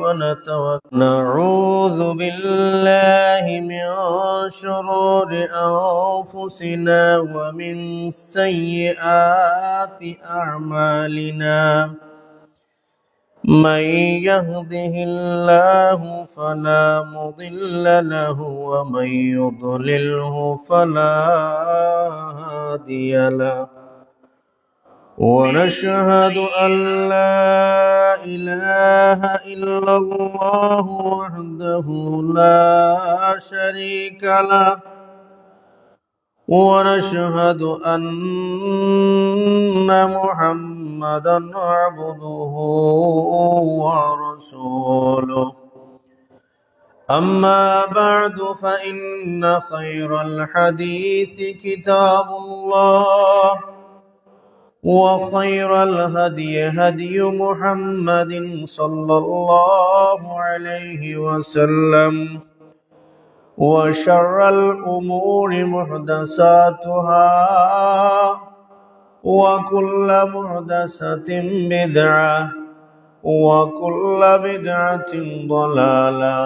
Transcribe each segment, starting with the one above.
ونتوكل. نعوذ بالله من شرور أنفسنا ومن سيئات أعمالنا. من يهده الله فلا مضل له ومن يضلله فلا هادي له. ونشهد أن لا إله إلا الله وحده لا شريك له. ونشهد أن محمدا عبده ورسوله. أما بعد فإن خير الحديث كتاب الله وخير الهدي هدي محمد صلى الله عليه وسلم. وشر الأمور محدثاتها وكل محدثة بدعة وكل بدعة ضلالة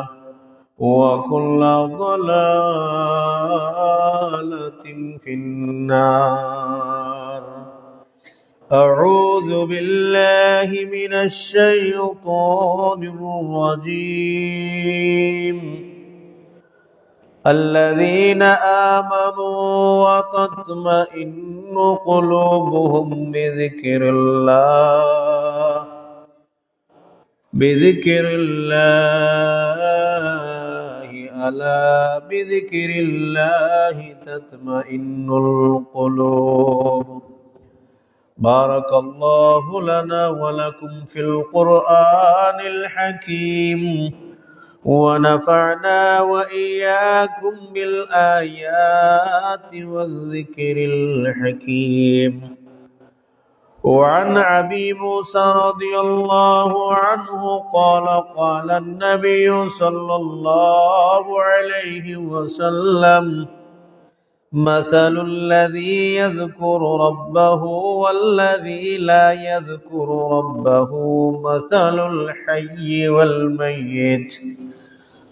وكل ضلالة في النار. أعوذ بالله من الشيطان الرجيم. الذين آمنوا وتطمئن قلوبهم بذكر الله ألا بذكر الله تطمئن القلوب. بارك الله لنا ولكم في القرآن الحكيم ونفعنا وإياكم بالآيات والذكر الحكيم. وعن أبي موسى رضي الله عنه قال قال النبي صلى الله عليه وسلم: مثل الذي يذكر ربه والذي لا يذكر ربه مثل الحي والميت،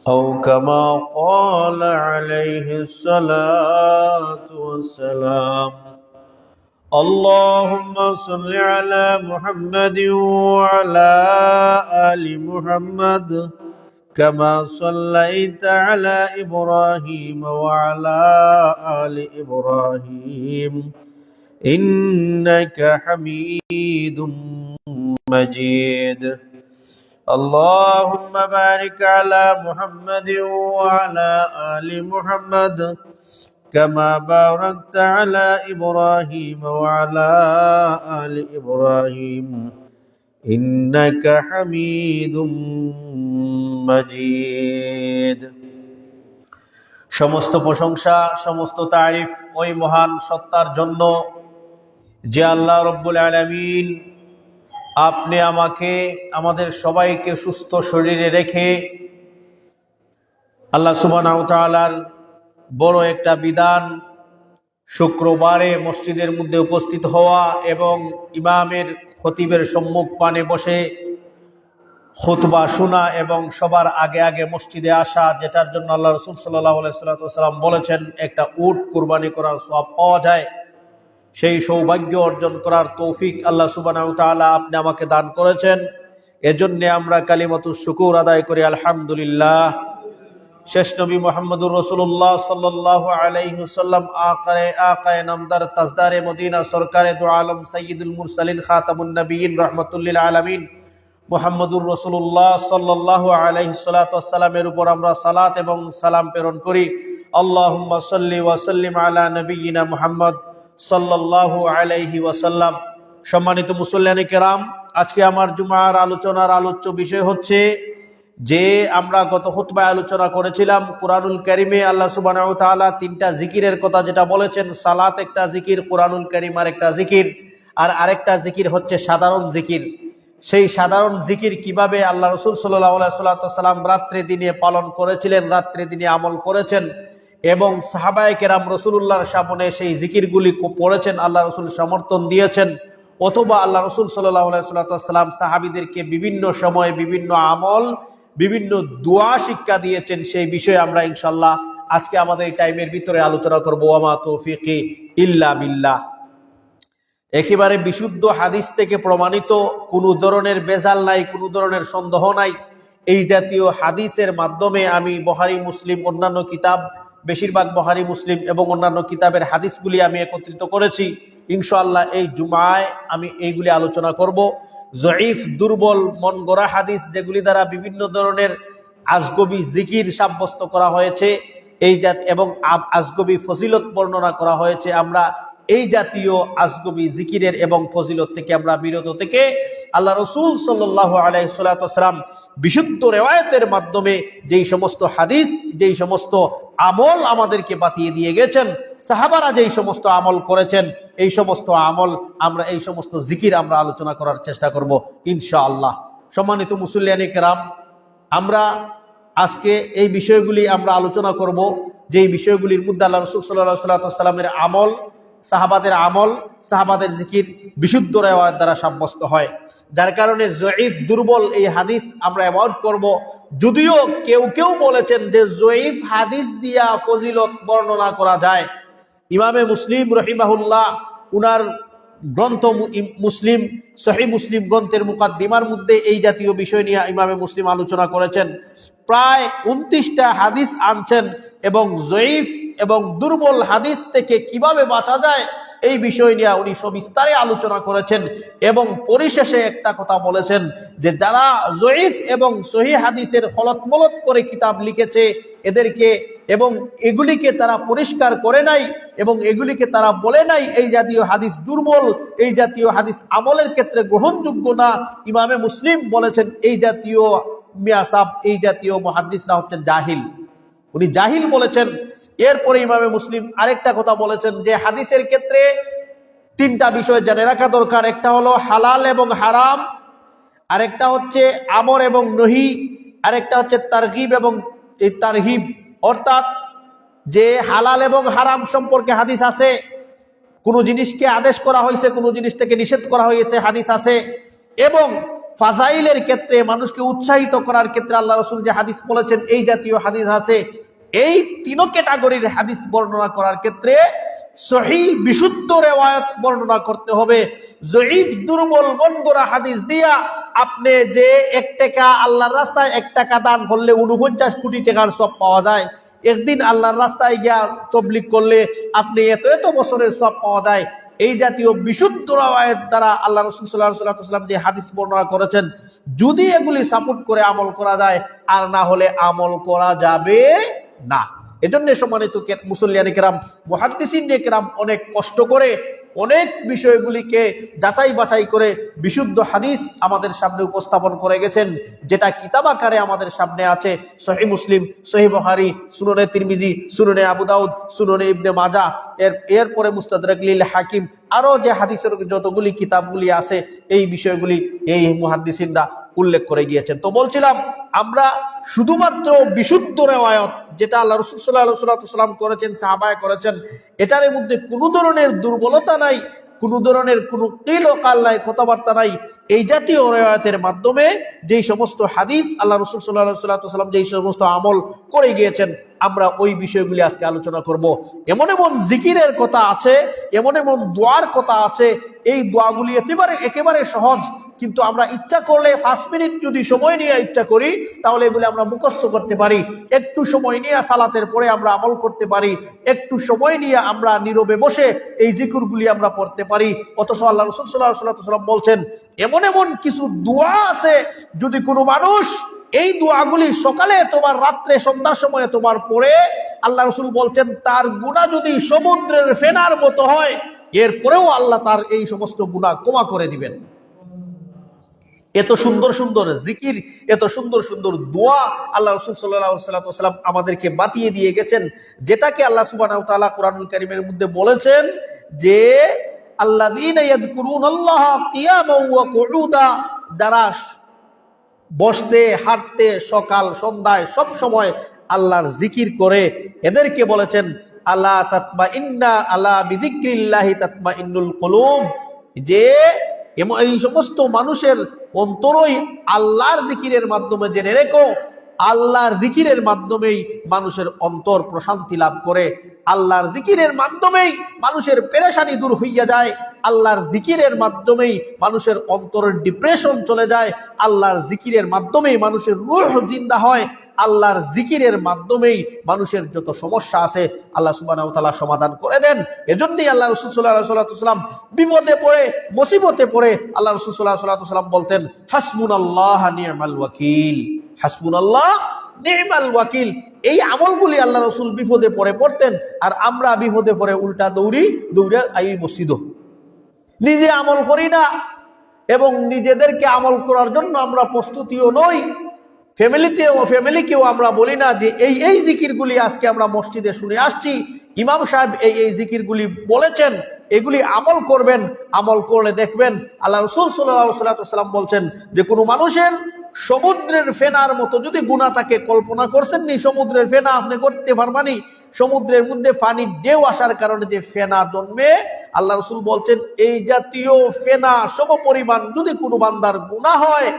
أو كما قال عليه الصلاة والسلام. اللهم صل على محمد وعلى آل محمد كما صليت على إبراهيم وعلى آل إبراهيم إنك حميد مجيد. اللهم بارك على محمد وعلى آل محمد كما باركت على إبراهيم وعلى آل إبراهيم إنك حميد مجيد. সমস্ত প্রশংসা, সমস্ত তারিফ ওই মহান সত্তার জন্য যে আল্লাহ রব্বুল আলামিন আপনি আমাকে আমাদের সবাইকে সুস্থ শরীরে রেখে আল্লাহ সুবহানাহু ওয়া তাআলার বড় একটা বিধান শুক্রবারে মসজিদের মধ্যে উপস্থিত হওয়া এবং ইমামের খতিবের সম্মুখ পানে বসে খুতবা শোনা এবং সবার আগে আগে মসজিদে আসা, যেটার জন্য আল্লাহ রাসূল সাল্লাল্লাহু আলাইহি ওয়াসাল্লাম বলেছেন একটা উট কুরবানি করার সওয়াব পাওয়া যায়। সেই সৌভাগ্য অর্জন করার তৌফিক আল্লাহ সুবহানাহু ওয়া তাআলা আপনি আমাকে দান করেছেন। এজন্য আমরা কালিমাতুশ শুকর আদায় করি আলহামদুলিল্লাহ। শেষ নবী মুহাম্মদুর রাসূলুল্লাহ সাল্লাল্লাহু আলাইহি ওয়াসাল্লাম আকায়ে নামদার তাজদারে মদিনা সরকারে দু আলম সাইয়্যিদুল মুরসালিন খাতামুন নবিয়্যিন রাহমাতুল লিল আলামিন মুহাম্মদুর রাসূলুল্লাহ সাল্লাল্লাহু আলাইহি ওয়াসাল্লামের উপর আমরা সালাত এবং সালাম প্রেরণ করি। আল্লাহুম্মা সাল্লি ওয়া সাল্লিম আলা নবিয়্যিনা মুহাম্মদ সাল্লাল্লাহু আলাইহি ওয়াসাল্লাম। সম্মানিত মুসল্লিয়ানে কেরাম, আজকে আমার জুমার আলোচনার আলোচ্য বিষয় হচ্ছে যে আমরা গত খুতবায় আলোচনা করেছিলাম কুরআনুল কারীমে আল্লাহ সুবহানাহু ওয়া তাআলা তিনটা জিকিরের কথা যেটা বলেছেন। সালাত একটা জিকির, কুরআনুল কারীম আর একটা জিকির, আর আরেকটা জিকির হচ্ছে সাধারণ জিকির। সেই সাধারণ জিকির কিভাবে আল্লাহ রাসূল সাল্লাল্লাহু আলাইহি ওয়াসাল্লাম রাত্রে দিনে পালন করেছিলেন, রাত্রে দিনে আমল করেছেন এবং সাহাবায়ে কেরাম রাসূলুল্লাহর সামনে সেই জিকিরগুলি পড়েছেন, আল্লাহ রাসূল সমর্থন দিয়েছেন, অথবা আল্লাহ রাসূল সাল্লাল্লাহু আলাইহি ওয়াসাল্লাম সাহাবীদেরকে বিভিন্ন সময়ে বিভিন্ন আমল বিভিন্ন দোয়া শিক্ষা দিয়েছেন, সেই বিষয়ে আমরা ইনশাআল্লাহ আজকে আমাদের এই টাইমের ভিতরে আলোচনা করব। ওয়া মা তৌফিকি ইল্লা বিল্লাহ। একেবারে বিশুদ্ধ হাদিস থেকে প্রমাণিত, কোনো ধরনের বেজাল নাই, কোনো ধরনের সন্দেহ নাই। এই জাতীয় হাদিসের মাধ্যমে আমি বুখারী, মুসলিম, অন্যান্য কিতাব, বেশিরভাগ বুখারী, মুসলিম এবং অন্যান্য কিতাবের হাদিসগুলি আমি একত্রিত করেছি। ইনশাআল্লাহ এই জুমায় আমি এইগুলি আলোচনা করব। জয়ীফ, দুর্বল, মন গড়া হাদিস, যেগুলি দ্বারা বিভিন্ন ধরনের আজগবি জিকির সাব্যস্ত করা হয়েছে এই এবং আজগবি ফজিলত বর্ণনা করা হয়েছে, আমরা এই জাতীয় আজগবি জিকিরের এবং ফজিলত থেকে আমরা বিরত থেকে আল্লাহ রসুল সাল্লাল্লাহু আলাইহি ওয়াসাল্লাম বিশুদ্ধ রিওয়ায়াতের মাধ্যমে যেই সমস্ত হাদিস, যেই সমস্ত আমল আমাদেরকে বাতিয়ে দিয়ে গেছেন, সাহাবারা যেই সমস্ত আমল করেছেন, এই সমস্ত আমল আমরা, এই সমস্ত জিকির আমরা আলোচনা করার চেষ্টা করব ইনশাআল্লাহ। সম্মানিত মুসল্লিয়ানে কেরাম, আমরা আজকে এই বিষয়গুলি আমরা আলোচনা করব, যেই বিষয়গুলির মধ্যে আল্লাহ রসুল সাল্লাল্লাহু আলাইহি ওয়াসাল্লামের আমল, সাহাবাদের আমল, সাহাবাদের জিকির বিশুদ্ধ রিওয়ায়াত দ্বারা সাব্যস্ত হয়। যার কারণে জয়ীফ, দুর্বল এই হাদিস আমরা অ্যাভয়েড করব। যদিও কেউ কেউ বলেছেন যে জয়ীফ হাদিস দিয়া ফজিলত বর্ণনা করা যায়। ইমামে মুসলিম রহিমাহুল্লাহ উনার গ্রন্থ মুসলিম, সহিহ মুসলিম গ্রন্থের মুকাদ্দিমার মধ্যে এই জাতীয় বিষয় নিয়ে ইমামে মুসলিম আলোচনা করেছেন। প্রায় 29টা হাদিস আনছেন এবং জয়ীফ এবং দুর্বল হাদিস থেকে কিভাবে বাঁচা যায় এই বিষয় নিয়ে উনি সবিস্তারে আলোচনা করেছেন এবং পরিশেষে একটা কথা বলেছেন যে যারা জয়ীফ এবং সহিহ হাদিসের হলতমলত করে কিতাব লিখেছে এদেরকে, এবং এগুলিকে তারা পরিষ্কার করে নাই এবং এগুলিকে তারা বলে নাই এই জাতীয় হাদিস দুর্বল, এই জাতীয় হাদিস আমলের ক্ষেত্রে গ্রহণযোগ্য না। ইমামে মুসলিম বলেছেন এই জাতীয় মিয়াসাব, এই জাতীয় মুহাদ্দিসরা হচ্ছেন জাহিল, উনি জাহিল বলেছেন। এরপরে ইমামে মুসলিম আরেকটা কথা বলেছেন যে হাদিসের ক্ষেত্রে 3টা বিষয় জেনে রাখা দরকার। একটা হলো হালাল এবং হারাম, আরেকটা হচ্ছে আমর এবং নহি, আরেকটা হচ্ছে তারগিব এবং তারহিব, অর্থাৎ যে হালাল এবং হারাম সম্পর্কে হাদিস আছে, কোন জিনিসকে আদেশ করা হয়েছে, কোন জিনিস থেকে নিষেধ করা হয়েছে হাদিস আছে, এবং ফাজাইলের ক্ষেত্রে মানুষকে উৎসাহিত করার ক্ষেত্রে আল্লাহ রসুল যে হাদিস বলেছেন এই জাতীয় হাদিস আছে। এই 3 ক্যাটাগরির হাদিস বর্ণনা করার ক্ষেত্রে সহিহ বিশুদ্ধ রিওয়ায়াত বর্ণনা করতে হবে। জয়ীফ, দুর্বল, মনগড়া হাদিস দিয়া আপনি যে 1 টাকা আল্লাহর রাস্তায় 1 টাকা দান করলে 49 কোটি টাকার সব পাওয়া যায়, একদিন আল্লাহর রাস্তায় গিয়া তাবলীগ করলে আপনি এত এত বছরের সব পাওয়া যায়, এই জাতীয় বিশুদ্ধ রিওয়ায়াত দ্বারা আল্লাহ রাসূল সাল্লাল্লাহু আলাইহি ওয়াসাল্লাম যে হাদিস বর্ণনা করেছেন, যদি এগুলি সাপোর্ট করে আমল করা যায়, আর না হলে আমল করা যাবে না। এজন্য সম্মানিত মুসল্লিয়ানে কেরাম, মুহাদ্দিসিনে কেরাম অনেক কষ্ট করে অনেক বিষয়গুলিকে যাচাই বাছাই করে বিশুদ্ধ হাদিস আমাদের সামনে উপস্থাপন করে গেছেন, যেটা কিতাব আকারে আমাদের সামনে আছে। সহিহ মুসলিম, সহিহ বুখারী, সুনানে তিরমিজি, সুনানে আবু দাউদ, সুনানে ইবনে মাজাহ, এরপরে মুস্তাদরাক লিল হাকিম, আরো যে হাদিসের যতগুলি কিতাবগুলি আছে এই বিষয়গুলি এই মুহাদ্দিসিনরা উল্লেখ করে গিয়েছেন। তো বলছিলাম আমরা শুধুমাত্র বিশুদ্ধ রিওয়ায়াত যেটা আল্লাহ রাসূল সাল্লাল্লাহু আলাইহি ওয়াসাল্লাম করেছেন, সাহাবায়ে করেছেন, এটার মধ্যে কোনো ধরনের দুর্বলতা নাই, কোনো ধরনের কোনো কিল ও কাল নাই, কথাবার্তা নাই। এই জাতীয় রিওয়ায়াতের মাধ্যমে যেই সমস্ত হাদিস আল্লাহ রাসূল সাল্লাল্লাহু আলাইহি ওয়াসাল্লাম যেই সমস্ত আমল করে গিয়েছেন, আমরা ওই বিষয়গুলি আজকে আলোচনা করব। এমন এমন জিকিরের কথা আছে, এমন এমন দোয়ার কথা আছে, এই দোয়াগুলি একেবারে সহজ, কিন্তু আমরা ইচ্ছা করলে 5 মিনিট যদি সময় নিয়ে ইচ্ছা করি তাহলে এগুলি আমরা মুখস্থ করতে পারি। একটু সময় নিয়ে সালাতের পরে আমরা আমল করতে পারি, একটু সময় নিয়ে আমরা নীরবে বসে এই জিকিরগুলি আমরা পড়তে পারি। অথচ আল্লাহ রাসূল সাল্লাল্লাহু আলাইহি ওয়াসাল্লাম বলছেন এমন এমন কিছু দোয়া আছে, যদি কোনো মানুষ এই দোয়াগুলি সকালে তোমার, রাত্রে, সন্ধ্যার সময় তোমার পড়ে, আল্লাহ রাসূল বলছেন তার গুনাহ যদি সমুদ্রের ফেনার মতো হয়, এরপরেও আল্লাহ তার এই সমস্ত গুনাহ ক্ষমা করে দিবেন। এত সুন্দর সুন্দর জিকির, এত সুন্দর সুন্দর দোয়া আল্লাহ রাসূল সাল্লাল্লাহু আলাইহি ওয়াসাল্লাম আমাদেরকে বাতিয়ে দিয়ে গেছেন, যেটাকে আল্লাহ সুবহানাহু ওয়া তাআলা কুরআনুল কারীমের মধ্যে বলেছেন যে আল্লাযীনা ইয়াযকুরুনাল্লাহা কিয়ামান ওয়া কুউদা, যারা বসতে, হাঁটতে, সকাল সন্ধ্যায় সব সময় আল্লাহর জিকির করে, এদেরকে বলেছেন আলা বিযিকরিল্লাহি তাতমাইন্নুল কুলুব, যে এই সমস্ত মানুষের অন্তরই আল্লাহর জিকিরের মাধ্যমে জেনে রেখো, আল্লাহর জিকিরের মাধ্যমেই মানুষের অন্তর প্রশান্তি লাভ করে, আল্লাহর জিকিরের মাধ্যমেই মানুষের পেরেশানি দূর হইয়া যায়, আল্লাহর জিকিরের মাধ্যমেই মানুষের অন্তরের ডিপ্রেশন চলে যায়, আল্লাহর জিকিরের মাধ্যমেই মানুষের রূহ জিন্দা হয়, আল্লাহর জিকিরের মাধ্যমেই মানুষের যত সমস্যা আছে আল্লাহ সুবহানাহু ওয়া তাআলা সমাধান করে দেন। এজন্যই আল্লাহ রাসূল সাল্লাল্লাহু আলাইহি ওয়াসাল্লাম বিপদে পড়ে, মুসিবতে পড়ে আল্লাহ রাসূল সাল্লাল্লাহু আলাইহি ওয়াসাল্লাম বলতেন, হাসবুনাল্লাহু নি'মাল ওয়াকিল, হাসবুনাল্লাহ নি'মাল ওয়াকিল। এই আমলগুলি আল্লাহ রাসূল বিপদে পড়ে পড়তেন, আর আমরা বিপদে পড়ে উল্টা দৌড়ে এই মসজিদে নিজে আমল করি না, এবং নিজেদেরকে আমল করার জন্য আমরা প্রস্তুতিও নই। ফ্যামিলিকেও আমরা বলি না যে এই জিকিরগুলি আজকে আমরা মসজিদে শুনে আসছি, ইমাম সাহেব এই জিকিরগুলি বলেছেন, এগুলি আমল করবেন। আমল করলে দেখবেন আল্লাহ রাসূল সাল্লাল্লাহু আলাইহি ওয়াসাল্লাম বলছেন যে কোনো মানুষের সমুদ্রের ফেনার মতো যদি গুনাহ থাকে, কল্পনা করছেন নি সমুদ্রের ফেনা আপনি করতে পারবানি? সমুদ্রের মধ্যে পানির ঢেউ আসার কারণে যে ফেনা জন্মে, আল্লাহ রাসূল বলছেন এই জাতীয় ফেনা সমপরিমাণ যদি কোনো বান্দার গুনাহ হয়,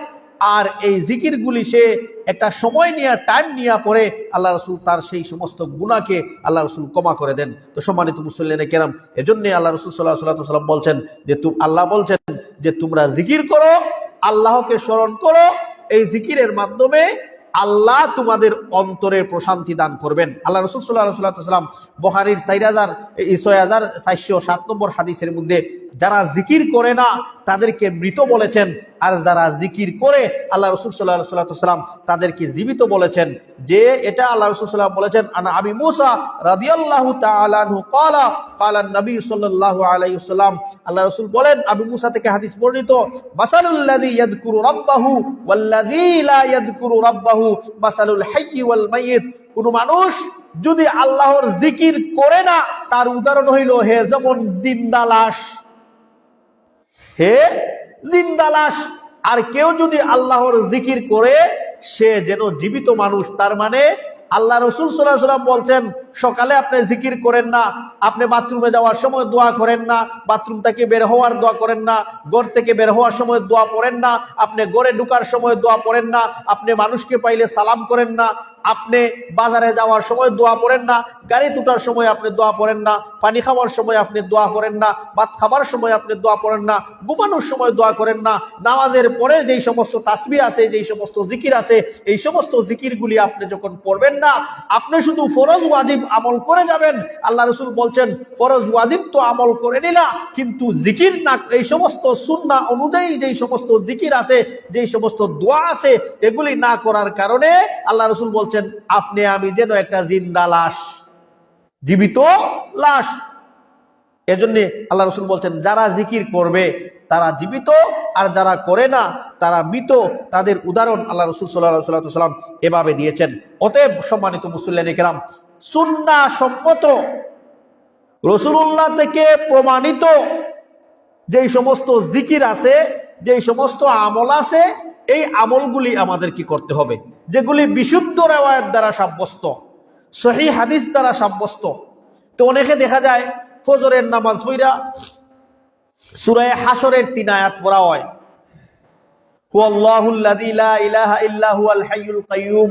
আর এই জিকিরগুলি সে একটা সময় নিয়ে টাইম নিয়ে পড়ে, আল্লাহ রাসূল তার সেই সমস্ত গুনাহকে আল্লাহ রাসূল ক্ষমা করে দেন। তো সম্মানিত মুসল্লিনে কেরাম, এজন্য আল্লাহ রাসূল সাল্লাল্লাহু আলাইহি ওয়াসাল্লাম বলছেন যে আল্লাহ বলছেন যে তোমরা জিকির করো, আল্লাহকে স্মরণ করো, এই জিকিরের মাধ্যমে আল্লাহ তোমাদের অন্তরে প্রশান্তি দান করবেন। আল্লাহ রাসূল সাল্লাল্লাহু আলাইহি ওয়াসাল্লাম বুখারীর 6407 নম্বর হাদিসের মধ্যে যারা জিকির করে না তাদেরকে মৃত বলেছেন, আর যারা জিকির করে আল্লাহ রাসূল সাল্লাল্লাহু আলাইহি ওয়াসাল্লাম তাদেরকে জীবিত বলেছেন। যে এটা আল্লাহ রাসূল সাল্লাল্লাহু আলাইহি ওয়াসাল্লাম বলেছেন, আনা আবি মুসা রাদিয়াল্লাহু তাআলা আনহু ক্বালা ক্বালা নবী সাল্লাল্লাহু আলাইহি ওয়াসাল্লাম, আল্লাহ রাসূল বলেন, আবু মুসা থেকে হাদিস বর্ণিত, মাসালুল লাযী ইয়াযকুরু রাব্বাহু ওয়াল্লাযী লা ইয়াযকুরু রাব্বাহু মাসালুল হাইয়্যি ওয়াল মাইয়িত। কোন মানুষ যদি আল্লাহর জিকির করে না, তার উদাহরণ হইল হে যেমন জিন্দা লাশ, হে জিন্দা লাশ। আর কেউ যদি আল্লাহর জিকির করে সে যেন জীবিত মানুষ। তার মানে আল্লাহ রাসূল সাল্লাল্লাহু আলাইহি ওয়াসাল্লাম বলছেন, সকালে আপনি জিকির করেন না, আপনি বাথরুমে যাওয়ার সময় দোয়া করেন না, বাথরুম থেকে বের হওয়ার দোয়া করেন না, ঘর থেকে বের হওয়ার সময় দোয়া পড়েন না, আপনি ঘরে ঢোকার সময় দোয়া পড়েন না, আপনি মানুষকে পাইলে সালাম করেন না, আপনি বাজারে যাওয়ার সময় দোয়া পড়েন না, গাড়ি তোলার সময় আপনি দোয়া পড়েন না, পানি খাওয়ার সময় আপনি দোয়া পড়েন না, ভাত খাবার সময় আপনি দোয়া পড়েন না, ঘুমানোর সময় দোয়া করেন না, নামাজের পরে যেই সমস্ত তাসবিহ আছে, যেই সমস্ত জিকির আছে, এই সমস্ত জিকিরগুলি আপনি যখন পড়বেন না, আপনি শুধু ফরজ ওয়াজিব আমল করে যাবেন। আল্লাহ রাসূল বলছেন ফরজ ওয়াজিব তো আমল করে নিলা, কিন্তু জিকির না, এই সমস্ত সুন্নাহ অনুযায়ী যেই সমস্ত জিকির আছে, যেই সমস্ত দোয়া আছে, এগুলি না করার কারণে আল্লাহ রাসূল বলছেন আপনি আমি যেন একটা জিন্দা লাশ, জীবিত লাশ। এজন্য আল্লাহ রাসূল বলছেন যারা জিকির করবে তারা জীবিত, আর যারা করে না তারা মৃত। তাদের উদাহরণ আল্লাহ রাসূল সাল্লাল্লাহু আলাইহি ওয়াসাল্লাম এভাবে দিয়েছেন। অতএব সম্মানিত মুসল্লিয়ানে কেরাম, সুন্নাহ সম্মত রাসূলুল্লাহ থেকে প্রমাণিত যেই সমস্ত জিকির আছে, যেই সমস্ত আমল আছে, এই আমলগুলি আমাদের কি করতে হবে, যেগুলি বিশুদ্ধ রিওয়ায়াত দ্বারা সাব্যস্ত, সহিহ হাদিস দ্বারা সাব্যস্ত। তো অনেকে দেখা যায় ফজরের নামাজ পড়া সূরা হাশরের 3 আয়াত পড়া হয়, হুয়াল্লাহুল্লাযী লা ইলাহা ইল্লা হুয়াল হাইয়ুল কাইয়্যুম,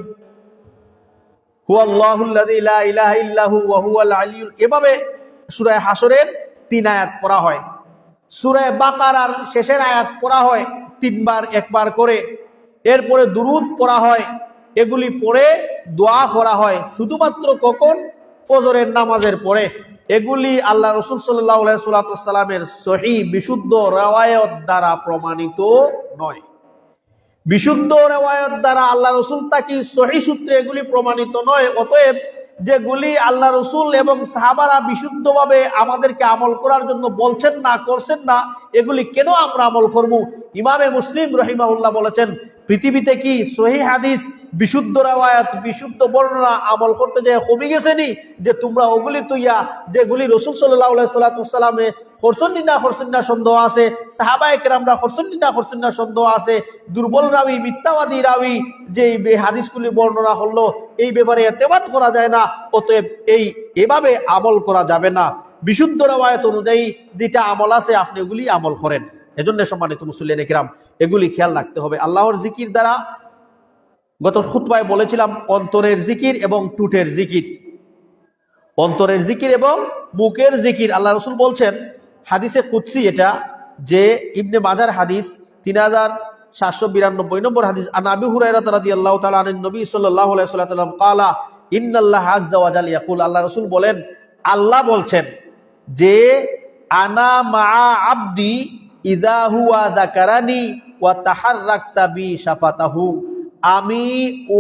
হুয়াল্লাহুল্লাযী লা ইলাহা ইল্লা হু ওয়া হুয়াল আলিয়্যুল, এভাবে সূরা হাশরের 3 আয়াত পড়া হয়। সূরা বাকারার শেষের আয়াত পড়া হয় 3 বার, একবার করে। এরপরে দুরূদ পড়া হয়। এগুলি পড়ে দোয়া করা হয় শুধুমাত্র কখন? ফজরের নামাজের পরে। এগুলি আল্লাহ রাসূল সাল্লাল্লাহু আলাইহি ওয়াসাল্লামের সহিহ বিশুদ্ধ রিওয়ায়াত দ্বারা প্রমাণিত নয়। বিশুদ্ধ রিওয়ায়াত দ্বারা আল্লাহ রাসূল তাকি সহিহ সূত্রে এগুলি প্রমাণিত নয়। অতএব যেগুলি আল্লাহ রাসূল এবং সাহাবারা বিশুদ্ধভাবে আমাদেরকে আমল করার জন্য বলছেন না, করছেন না, এগুলি কেন আমরা আমল করব? ইমামে মুসলিম রাহিমাহুল্লাহ বলেছেন, পৃথিবীতে কি সহিহ হাদিস, বিশুদ্ধ রিওয়ায়াত, বিশুদ্ধ বর্ণনা আমল করতে যায় কমে গেছে নি? যে তোমরা ওগুলি তুইয়া যেগুলি রাসূল সাল্লাল্লাহু আলাইহি ওয়াসাল্লামে করছেন না সন্দেহ আছে, সাহাবায়ে কেরামরা করছেন না সন্দেহ আছে, দুর্বল রাবি, মিথ্যাবাদী রাবি যে হাদিসগুলি বর্ণনা হলো, এই ব্যাপারে এতেবাদ করা যায় না। অতএব এভাবে আমল করা যাবে না। বিশুদ্ধ রিওয়ায়াত অনুযায়ী যেটা আমল আছে আপনি ওগুলি আমল করেন। এজন্য সম্মানিত মুসল্লিয়ান কিরাম, এগুলি খেয়াল রাখতে হবে। আল্লাহর জিকির দ্বারা গত খুতবায় বলেছিলাম অন্তরের জিকির এবং টুটের জিকির, অন্তরের জিকির এবং মুখের জিকির। আল্লাহ রসুল বলছেন হাদিসে কুদসি, এটা যে ইবনে মাজার হাদিস 3792 নম্বর হাদিস, আন আবি হুরায়রা রাদিয়াল্লাহু তাআলা আন নবী সাল্লাল্লাহু আলাইহি ওয়াসাল্লাম ক্বালা ইন্নাল্লাহ আযজা ওয়া জাল ইয়াকুল, আল্লাহ রাসূল বলেন, আল্লাহ বলছেন যে আনা মা আবদি ইযা হুয়া যাকারানি ওয়া তাহাররাকতা বি শাফাতাহু, আমি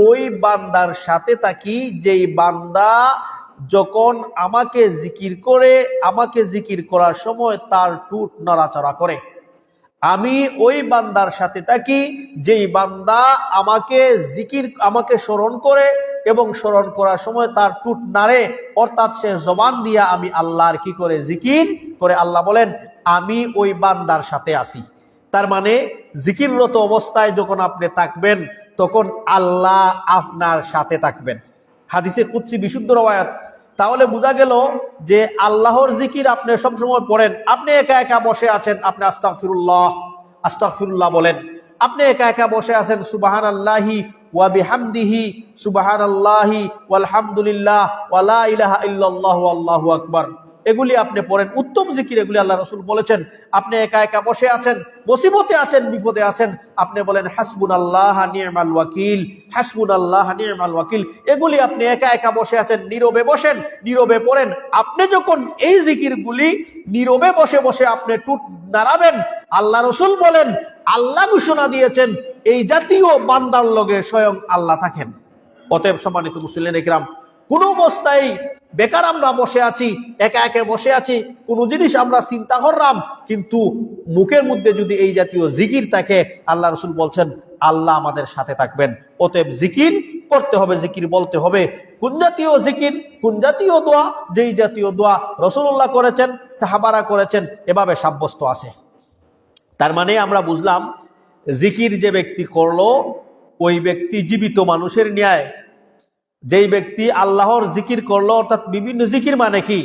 ওই বান্দার সাথে থাকি যেই বান্দা যখন আমাকে জিকির করে, আমাকে জিকির করার সময় তার ঠোঁট নড়াচড়া করে। আমি ওই বান্দার সাথে থাকি যেই বান্দা আমাকে আমাকে স্মরণ করে এবং স্মরণ করার সময় তার ঠোঁট নাড়ে, অর্থাৎ সে জবান দিয়া আমি আল্লাহর কি করে জিকির করে। আল্লাহ বলেন আমি ওই বান্দার সাথে আছি। তার মানে জিকিররত অবস্থায় যখন আপনি থাকবেন তখন আল্লাহ আপনার সাথে থাকবেন। হাদিসে কুদসি বিশুদ্ধ রওয়ায়াত। তাহলে বোঝা গেল যে আল্লাহর জিকির আপনি সবসময় পড়েন। আপনি একা একা বসে আছেন, আপনি আস্তাগফিরুল্লাহ আস্তাগফিরুল্লাহ বলেন। আপনি একা একা বসে আছেন, সুবহানাল্লাহি ওয়া বিহামদিহি সুবহানাল্লাহি ওয়ালহামদুলিল্লাহ ওয়া লা ইলাহা ইল্লাল্লাহু আল্লাহু আকবার, এগুলি আপনি পড়েন, উত্তম জিকির এগুলি। আল্লাহ রাসূল বলেছেন আপনি একা একা বসে আছেন, মুসিবতে আছেন, বিপদে আছেন, আপনি বলেন হাসবুনাল্লাহ নি'মাল ওয়াকিল, হাসবুনাল্লাহ নি'মাল ওয়াকিল। এগুলি আপনি একা একা বসে আছেন, নীরবে বসেন, নীরবে পড়েন। আপনি যখন এই জিকিরগুলি নীরবে বসে বসে আপনি ঠোঁট নাড়াবেন, আল্লাহ রাসূল বলেন আল্লাহ ঘোষণা দিয়েছেন এই জাতীয় বান্দার লগে স্বয়ং আল্লাহ থাকেন। অতএব সম্মানিত মুসলিম ইকরাম, কোন অবস্থায় বেকার আমরা বসে আছি, একা একা বসে আছি, কোন জিনিস আমরা চিন্তা করলাম, কিন্তু মুখের মধ্যে যদি এই জাতীয় জিকির থাকে, আল্লাহ রাসূল বলছেন আল্লাহ আমাদের সাথে থাকবেন। অতএব জিকির করতে হবে, জিকির বলতে হবে। কোন জাতীয় জিকির, কোন জাতীয় দোয়া, যেই জাতীয় দোয়া রাসূলুল্লাহ করেছেন, সাহাবারা করেছেন, এভাবে সাব্যস্ত আছে। তার মানে আমরা বুঝলাম জিকির যে ব্যক্তি করলো ওই ব্যক্তি জীবিত মানুষের ন্যায়। যেই ব্যক্তি আল্লাহর জিকির করলো, অর্থাৎ বিভিন্ন জিকির মানে কি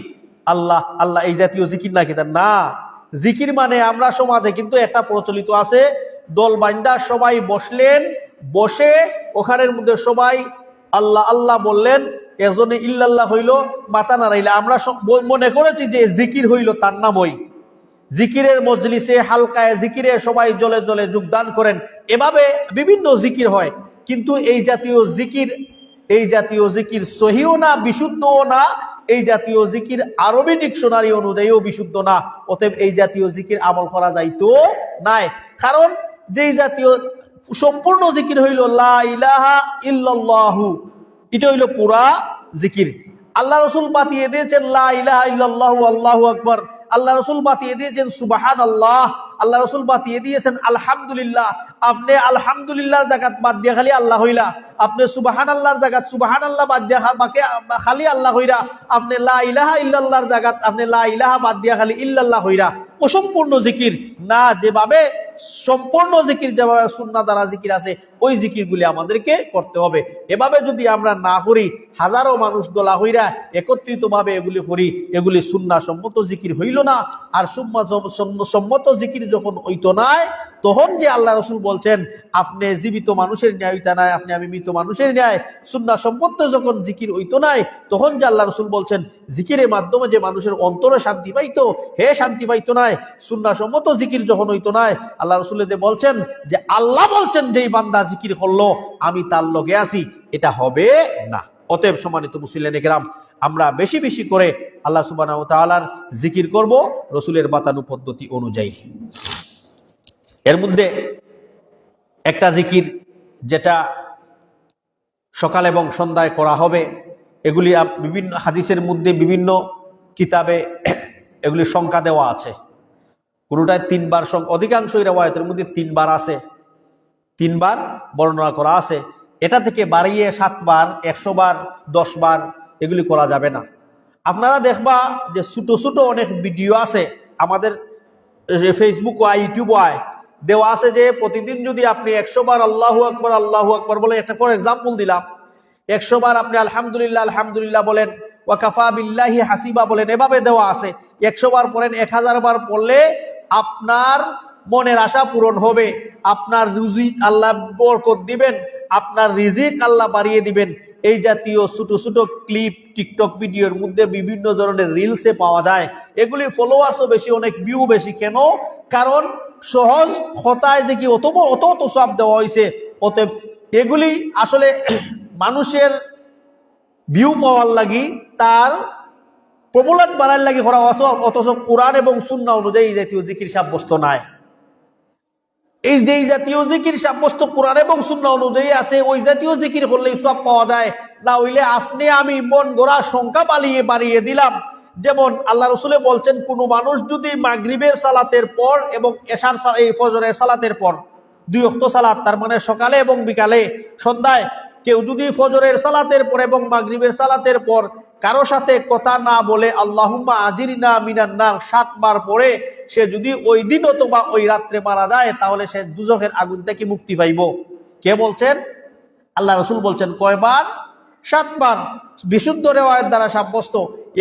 আল্লাহ আল্লাহ এই জাতীয় জিকির নাকি? তার না, জিকির মানে আমরা সমাজে কিন্তু একটা প্রচলিত আছে, দল বান্দা সবাই বসলেন, বসে ওখানের মধ্যে সবাই আল্লাহ আল্লাহ বললেন, একজনে ইল্লাল্লাহ হইল, মাথা নাড়াইলে আমরা মনে করেছি যে জিকির হইল তার নাম। ওই জিকিরের মজলিসে হালকায় জিকিরে সবাই জলে জলে যোগদান করেন, এভাবে বিভিন্ন জিকির হয়। কিন্তু এই জাতীয় জিকির সহিও না, বিশুদ্ধও না। এই জাতীয় জিকির আরবি ডিকশনারি অনুযায়ীও বিশুদ্ধ না। অতএব এই জাতীয় জিকির আমল করা যাইতো নাই। কারণ যেই জাতীয় সম্পূর্ণ জিকির হইল লা ইলাহা ইল্লাল্লাহু, এটা হইল পুরা জিকির। আল্লাহ রাসূল বাতিয়ে দিয়েছেন লা ইলাহা ইল্লাল্লাহু আল্লাহু আকবার, আল্লাহ রাসূল বাতিয়ে দিয়েছেন সুবহানাল্লাহ, আল্লাহ রাসূল বাতিয়ে দিয়েছেন আলহামদুলিল্লাহ। আপনি আলহামদুলিল্লাহ জাকাত বাদ দিয়া খালি আল্লাহ হইলা, আপনি সুবহানাল্লাহর জাকাত সুবহানাল্লাহ বাদ দিয়া খালি আল্লাহ হইরা, আপনি লা ইলাহা ইল্লাল্লাহর জাকাত আপনি লা ইলাহা বাদ দিয়া খালি ইল্লাল্লাহ হইরা। অসম্পূর্ণ জিকির না, যেভাবে সম্পূর্ণ জিকির, যেভাবে সুন্নাহ দ্বারা জিকির আছে, ওই জিকিরগুলি আমাদেরকে করতে হবে। এভাবে যদি আমরা না করি, হাজারো মানুষ দলা হইরা একত্রিতভাবে এগুলি করি, এগুলি সুন্নাহ সম্মত জিকির হইল না। আর সম্মত জিকির যখন হইতো নাই, তখন যে আল্লাহ রাসূল বলছেন আপনি জীবিত মানুষের ন্যায় হইতা নাই, আপনি আমি মৃত মানুষের ন্যায়, সুন্নাহ সম্মত যখন জিকির হইতো নাই, তখন যে আল্লাহ রাসূল বলছেন জিকিরের মাধ্যমে যে মানুষের অন্তরে শান্তি পাইতো, হে শান্তি পাইতো নাই। সুন্নাহ সম্মত জিকির যখন হইতো নাই, আল্লাহ রাসূল বলছেন যে আল্লাহ বলছেন যেই বান্দা জিকির করলো আমি তার লগে আছি, এটা হবে না। অতএব সম্মানিত মুসলিম কিরাম, আমরা বেশি বেশি করে আল্লাহ সুবহানাহু ওয়া তাআলার জিকির করব রাসূলের বাতানো পদ্ধতি অনুযায়ী। এর মধ্যে একটা জিকির যেটা সকাল এবং সন্ধ্যায় করা হবে, এগুলি বিভিন্ন হাদিসের মধ্যে বিভিন্ন কিতাবে এগুলি সংখ্যা দেওয়া আছে। কোনটায় 3 বার, অধিকাংশ riwayতের মধ্যে 3 বার আছে, 3 বার বর্ণনা করা আছে। এটা থেকে বাড়িয়ে 7 বার, 100 বার, 10 বার এগুলি করা যাবে না। আপনারা দেখবা যে ছোট ছোট অনেক ভিডিও আছে আমাদের ফেসবুক ও ইউটিউব দেওয়া আছে, যে প্রতিদিন যদি আপনি 100 বার আল্লাহু আকবার বলে, একটা ফর এক্সাম্পল দিলাম, 100 বার আপনি আলহামদুলিল্লাহ আলহামদুলিল্লাহ বলেন, ওয়া কাফা বিল্লাহি হাসিবা বলেন, এভাবে দেওয়া আছে। 100 বার পড়েন, 1000 বার পড়লে আপনার মনের আশা পূরণ হবে, আপনার রুজি আল্লাহ বরকত দিবেন, আপনার রিজিক আল্লাহ বাড়িয়ে দিবেন। এই জাতীয় ছোট ছোট ক্লিপ টিকটক ভিডিওর মধ্যে বিভিন্ন ধরনের রিলসে পাওয়া যায়। এগুলি ফলোয়ার্সও বেশি, অনেক ভিউ বেশি। কেন? কারণ সহজ কথায় দেখি অত অত সব দেওয়া হয়েছে। অতএব এগুলি আসলে মানুষের ভিউ পাওয়ার লাগি, তার পপুলার বানার লাগি করা, অথচ কোরআন এবং সুন্নাহ অনুযায়ী এই জাতীয় জিকির সাব্যস্ত নাই। এই যে জাতীয় জিকির সাব্যস্ত কোরআন এবং সুন্নাহ অনুযায়ী আছে, ওই জাতীয় জিকির করলেই সব পাওয়া যায়। না হইলে আপনি আমি মন গড়া সংখ্যা বাড়িয়ে দিলাম। যেমন আল্লাহ রসুলে বলছেন, কোন মানুষ যদি মাগরিবের সালাতের পর এবং এশার এই ফজরের সালাতের পর, 2 ওয়াক্ত সালাত, তার মানে সকালে এবং বিকালে সন্ধ্যায়, কেউ যদি ফজরের সালাতের পর এবং মাগরিবের সালাতের পর কারো সাথে কথা না বলে আল্লাহুম্মা আজিরনা মিনান নার 7 বার পড়ে সে যদি ওই দিন অথবা ওই রাত্রে মারা যায়, তাহলে সে দুজখের আগুন থেকে মুক্তি পাইব। কে বলছেন? আল্লাহ রসুল বলছেন। কয়বার? 7 বার। বিশুদ্ধ রেওয়ায়েত দ্বারা সাব্যস্ত।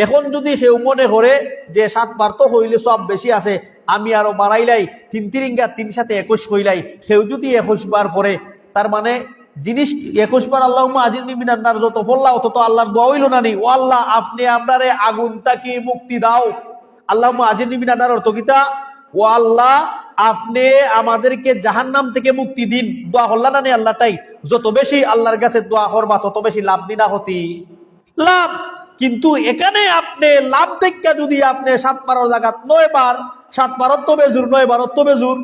এখন যদি কেউ মনে করে যে 7 বার তো হইলে সব বেশি আছে, আমি আরো বাড়াইলাই, 3 3 3 সাথে 21 হইলাই, কেউ যদি 21 বার পড়ে, তার মানে জিনিস 21 বার আল্লাহুম্মা আজিরনি মিনান নার যত পড়লা অত তো আল্লাহর দোয়া হইল না নি। ও আল্লাহ, আপনি আপনারে আগুন থেকে মুক্তি দাও। আল্লাহুম্মা আজিরনি মিনান নার অর্থ কিতা? ও আল্লাহ, আপনি আমাদেরকে জাহান্নাম থেকে মুক্তি দিন। দোয়া করলা না নি আল্লাহটাই। যত বেশি আল্লাহর কাছে দোয়া করবা তত বেশি লাভ দিনা হতি লাভ। কিন্তু এখানে আপনি লাভ দেখা যদি আপনি 7 বারের জায়গা 9 বার, 7 বারত তো বেজুর, 9 বারত তো বেজুর,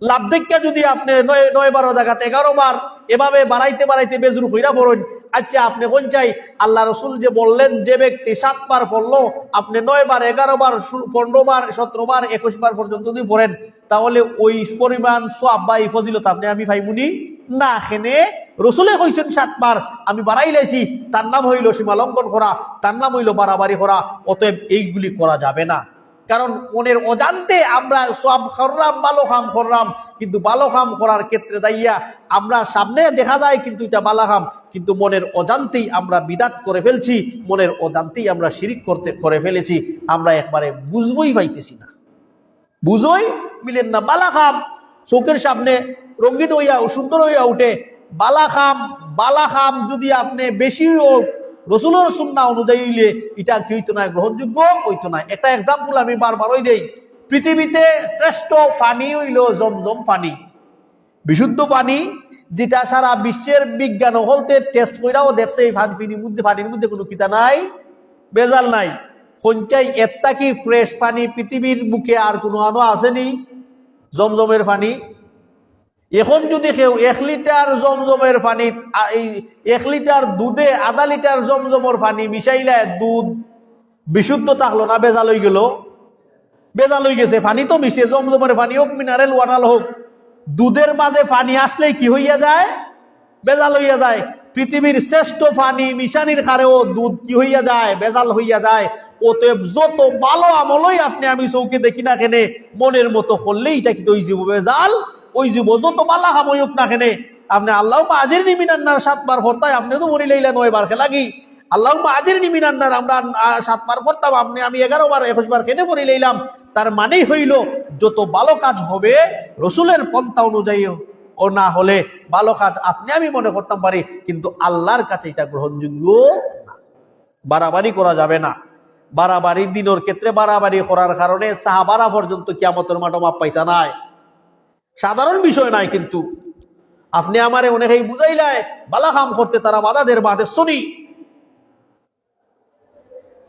লাভ দেখা যদি আপনি 9 বারের জায়গা 11 বার এভাবে বাড়াইতে বেজুর হইরা পড়েন। আচ্ছা, আপনি কোন চাই? আল্লাহ রসুল যে বললেন, যে ব্যক্তি 7 বার পড়লো, আপনি 9 বার, 11 বার, 15 বার, 17 বার, 21 বার পর্যন্ত যদি পড়েন, তাহলে ওই পরিমাণ সওয়াব বা এই ফজিলত আপনি আমি পাইমুনি না। এখানে রসুলে কইছেন 7 বার, আমি বাড়াই লাইছি, তার নাম হইল সীমা লঙ্ঘন করা, তার নাম হইল বাড়াবাড়ি করা। অতএব এইগুলি করা যাবে না। কারণ মনের অজান্তে আমরা সব করলাম, ভালো কাম করলাম, কিন্তু ভালো কাম করার ক্ষেত্রে দাইয়া আমরা সামনে দেখা যায় কিন্তু এটা ভালো কাম, কিন্তু মনের অজান্তেই আমরা বিদাত করে ফেলছি, মনের অজান্তেই আমরা শিরিক করে ফেলেছি। আমরা একবারে বুঝবই পাইতেছি না, বুঝই মিলেন না। বালা খাম চোখের সামনে রঙিন হইয়া সুন্দর হইয়া উঠে, বালা খাম যদি আপনি বেশি রসুলের সুন্নাহ অনুযায়ী হইলে এটা কি হইতো না? গ্রহণযোগ্য হইতো না। একটা এক্সাম্পল আমি বারবারই দেই। পৃথিবীতে শ্রেষ্ঠ পানি হইল জমজম পানি, বিশুদ্ধ পানি, যেটা সারা বিশ্বের বিজ্ঞান হলতে টেস্ট কইরাও দেখছে এই পানির মধ্যে কোনো কিতা নাই, বেজাল নাই। সঞ্চয় একটা কি ফ্রেশ পানি পৃথিবীর বুকে আর কোনো আনো আসেনি? জমজমের পানি। এখন যদি কেউ 1 লিটার জমজমের পানি, 1 লিটার দুধে আধা লিটার জমজমের পানি মিশাইলে দুধ বিশুদ্ধ থাকলো না বেজাল হয়ে গেল? বেজাল হয়ে গেছে। পানি তো মিশে, জমজমের পানি হোক, মিনারেল ওয়াটার হোক, দুধের মাঝে পানি আসলেই কি হইয়া যায়? বেজাল হইয়া যায়। পৃথিবীর শ্রেষ্ঠ পানি মিশানির কারেও দুধ কি হইয়া যায়? বেজাল হইয়া যায়। অতএব যত ভালো আমলই আপনি আমি চৌকে দেখি না কেনে, মনের মতো করলেই এটা কি ওই জীব বেজাল, ওই জীব যত বালা হামই হোক না কেনে। আপনি আল্লাহুম্মা আজিরনি মিনান নার 7 বার পড়তাই, আপনি তো মরি লাইলা 9 বার খেলাগি। আল্লাহুম্মা আজিরনি মিনান নার আমরা 7 বার পড়তাম, আপনি আমি 11 বার 21 বার কেনে পড়ি লাইলাম। তার মানেই হইল যত ভালো কাজ হবে রসুলের পন্থা অনুযায়ী ও না হলে ভালো কাজ আপনি আমি মনে করতাম পারি, কিন্তু আল্লাহর কাছে এটা গ্রহণযোগ্য না। বাড়াবাড়ি করা যাবে না। বাড়াবাড়ি দিনের ক্ষেত্রে বাড়াবাড়ি করার কারণে সাহাবারা পর্যন্ত কিয়ামতের মাঠে মাপ পাইতা নাই। সাধারণ বিষয় নাই। কিন্তু আপনি আমারে অনেকেই বুঝাইলাই বালা কাম করতে তারা বাধা শুনি।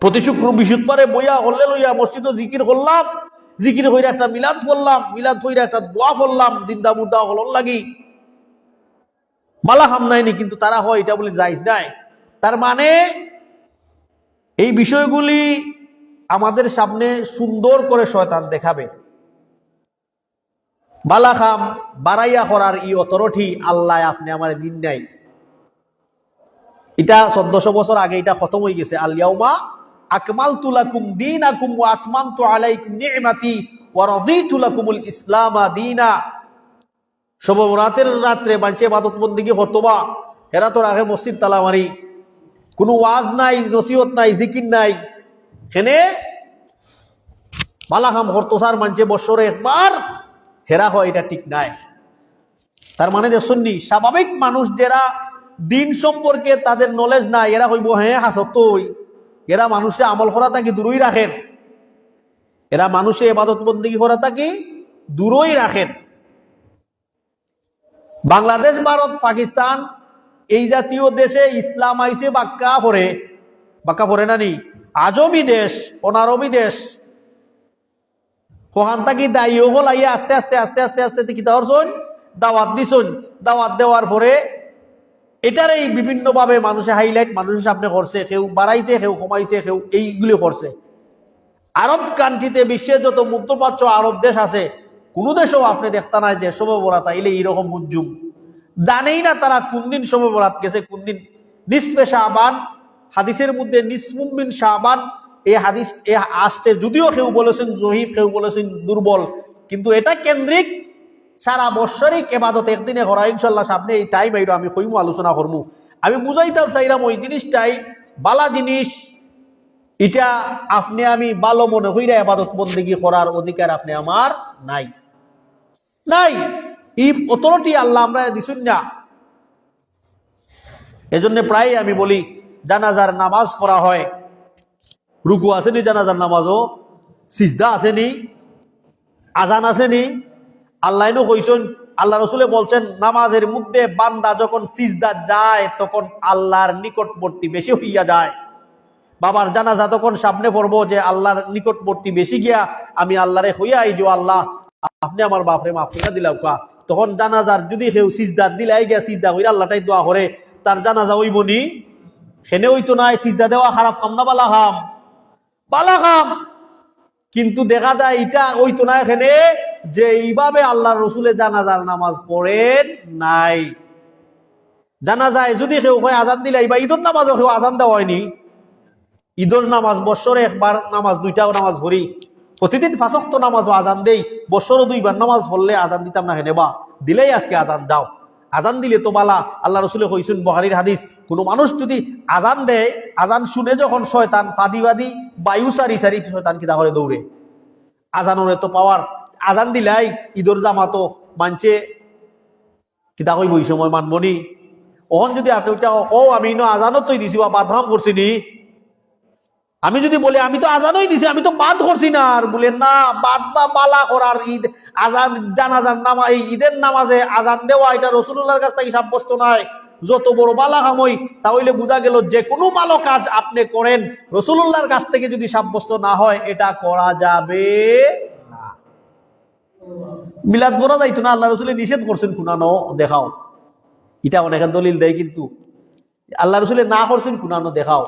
প্রতি বৃহস্পতিবারে বইয়া হল্লে লইয়া মসজিদে জিকির করলাম, জিকির হইরা একটা মিলাদ পড়লাম, মিলাদ হইরা একটা দোয়া পড়লাম, জিন্দা মুদ্দা হলর লাগি বালা কাম নাইনি, কিন্তু তারা হয় এটা বলে জায়েজ নাই। তার মানে এই বিষয়গুলি আমাদের সামনে সুন্দর করে শয়তান দেখাবে। বালা কাম বাড়াইয়া করার ই অথরিটি আল্লাহ আপনি আমার দিন নাই। এটা 1400 বছর আগে এটা খতম হয়ে গেছে। আল ইয়াউমা আকমালতু লাকুম দীনাকুম ওয়া আতমামতু আলাইকুম নি'মাতি ওয়া রাদিতু লাকুমুল ইসলামা দীনা। শবে বরাতের রাত্রে বাঁচে ইবাদত বন্দেগী হতবা, এরা তো রাখে মসজিদ তালা মারি, কোনো ওয়াজ নাই, নসিহত নাই, জিকির নাই। এখানে বালা কাম হরতো সার মানছে বছরে একবার হেরা হয়, এটা ঠিক নাই। তার মানে দেখুননি, স্বাভাবিক মানুষ যারা দিন সম্পর্কে তাদের নলেজ নাই, এরা হইব হ্যাঁ হাসতই, এরা মানুষে আমল করা থাকি দূরই রাখেন, এরা মানুষে ইবাদত বন্দেগী করা থাকি দূরই রাখেন। বাংলাদেশ, ভারত, পাকিস্তান এই জাতীয় দেশে ইসলাম আইসে বাক্কা পড়ে না নি, আজমি দেশ, অনারবি দেশ, কোহান থাকি দায়ী হল আইয়া আস্তে আস্তে আস্তে আস্তে আস্তে কিতা করছুন, দাওয়াত দিছুন। দাওয়াত দেওয়ার পরে এটার এই বিভিন্ন ভাবে মানুষে হাইলাইট মানুষের সামনে করছে, কেউ বাড়াইছে, কেউ কমাইছে, কেউ এইগুলি করছে। আরব কান্ট্রিতে বিশ্বের যত মধ্যপ্রাচ্য আরব দেশ আছে, কোন দেশেও আপনি দেখতে নাই যে শবে বরাত আইলে এইরকম হুজুম, জানেই না তারা কোন দিন শবে বরাত গেছে, কোন দিন নিসফে শাবান। হাদিসের মধ্যে নিসফুম মিন শাবান এই হাদিস এ আসছে, যদিও কেউ বলেছেন জহিফ, কেউ বলেছেন দুর্বল, কিন্তু এটা কেন্দ্রিক সারা বৎসরিক ইবাদত একদিনে করা। ইনশাআল্লাহ সামনে এই টাইম আইলো আমি কইমু, আলোচনা করবো। আমি বুঝাইতাম চাইলাম ওই জিনিসটাই বালা জিনিস, এটা আপনি আমি ভালো মনে হইরা ইবাদত বন্দেগী করার অধিকার আপনি আমার নাই, নাই। এই অথরিটি আল্লাহ আমরা দিছুন না। এজন্য প্রায় আমি বলি, জানাজার নামাজ পড়া হয়, রুকু আসেনি জানাজার নামাজও, সিজদা আসেনি, আজান আসেনি। আল্লাহ কইছেন, আল্লাহ রসুলে বলছেন, নামাজের মধ্যে বান্দা যখন সিজদা যায় তখন আল্লাহর নিকটবর্তী বেশি হইয়া যায়। বাবার জানাজা তখন সামনে পড়বো যে আল্লাহর নিকটবর্তী বেশি গিয়া আমি আল্লাহরে হইয়া এই যে আল্লাহ আপনি আমার বাপরে মাফ করে দিলাম কা। তখন জানাজার যদি কেউ সিজদা দিলাই গিয়া সিজদা হইয়া আল্লাহটাই দোয়া করে, তার জানাজা হইবনি? সেনে হইতো নাই। সিজদা দেওয়া খারাপ কাম না বালা কাম? বালা কাম। কিন্তু দেখা যায় এটা হইতো না এখানে যে এইভাবে আল্লাহ রসুলের জানাজার নামাজ পড়েন নাই। জানাজায় যদি কেউ হয় আজান দিলাই, বা ঈদের নামাজও কেউ আজান দেওয়া হয়নি। ঈদের নামাজ বৎসরে একবার নামাজ, দুইটাও নামাজ ভরি, প্রতিদিন 5 ওয়াক্ত নামাজও আজান দেই, বৎসরে 2বার নামাজ পড়লে আজান দিতাম না হেনে, বা দিলেই আজকে আজান দাও। আজান দিলে তো বালা। আল্লাহ রসুলে কইছেন বুখারীর হাদিস, কোন মানুষ যদি আজান দেয়, আজান শুনে যখন শয়তান ফাদিবাদি বায়ু সারি সারি শয়তান কিতা করে দৌড়ে। আজানোরে তো পাওয়ার, আজান দিলাই ঈদের জামাতো মানছে কিতা কইব এই সময় মানবনি। ওখান যদি আপনি ওইটা ও আমি আজানত তৈ দিছি বা বাদহাম করছি নি, আমি যদি বলি আমি তো আজানই দিছি, আমি তো বাদ করছি না, আর বলেন না বাদ বা বালা করার ঈদ আজান জানাজার নামা এই ঈদের নামাজে আজান দেওয়া এটা রাসূলুল্লাহর কাছ থেকে সাব্যস্ত নয়। যত বড় বালা কামই তাহলে বোঝা গেল যে কোনো ভালো কাজ আপনি করেন রাসূলুল্লাহর কাছ থেকে যদি সাব্যস্ত না হয় এটা করা যাবে না। মিলাদ পড়া যাইতো না, আল্লাহ রসুলে নিষেধ করছেন কুনানো দেখাও। এটা অনেকের দলিল দেয়, কিন্তু আল্লাহ রসুলে না করছেন কুনানো দেখাও।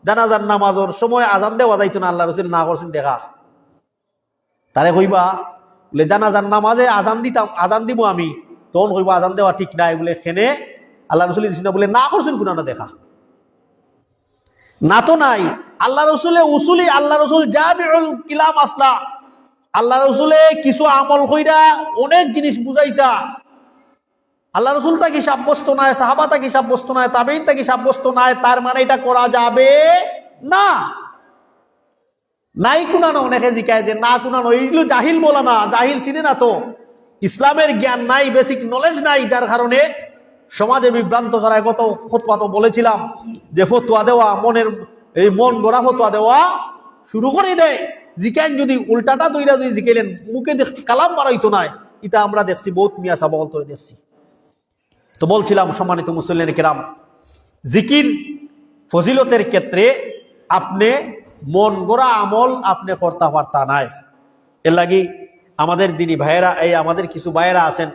জানাজার নামাজের সময় আজান দেওয়া যাইতো না, আল্লাহ রসুল না করছেন দেখা। তারে কইবা বলে জানাজার নামাজে আজান দিব আমি, তখন কইবা আজান দেওয়া ঠিক নাই বলে খেনে আল্লাহ রসুল বলে না করছেন কুনানো দেখা। না তো নাই। আল্লাহ রসুলে উসুলি আল্লাহ রসুল জামিউল কিলাম আসলা, আল্লাহ রসুলে কিছু আমল কইরা অনেক জিনিস বুঝাইতা। আল্লাহ রসুল তাকে সাব্যস্ত নয়, সাহাবা তাকে সাব্যস্ত নয়, তাবেঈন তাকে সাব্যস্ত নয়, তার মানে এটা করা যাবে না। নাই কুনানো অনেকে জিকায় যে না কুনানো, এইগুলো জাহিল বলা না, জাহিল চিনে না তো, ইসলামের জ্ঞান নাই, বেসিক নলেজ নাই, যার কারণে সমাজে বিভ্রান্ত ছড়ায়। গত ফতোয়া তো বলেছিলাম যে ফতোয়া দেওয়া মনের এই মন গড়া ফতোয়া দেওয়া শুরু করে দেয়। জিকাইন যদি উল্টাটা দুইটা দুই জিকাইলেন মুখে কালাম বাড়াইতো নাই, এটা আমরা দেখছি বহুত মিয়া সাবল করে দেখছি। তো বলছিলাম সম্মানিত মুসল্লিন কেরাম, জিকির ফজিলতের ক্ষেত্রে আপনি মন গড়া আমল আপনি করতে পারতা নাই। এর লাগি আমাদের দিনী ভাইয়েরা, এই আমাদের কিছু ভাইয়েরা আছেন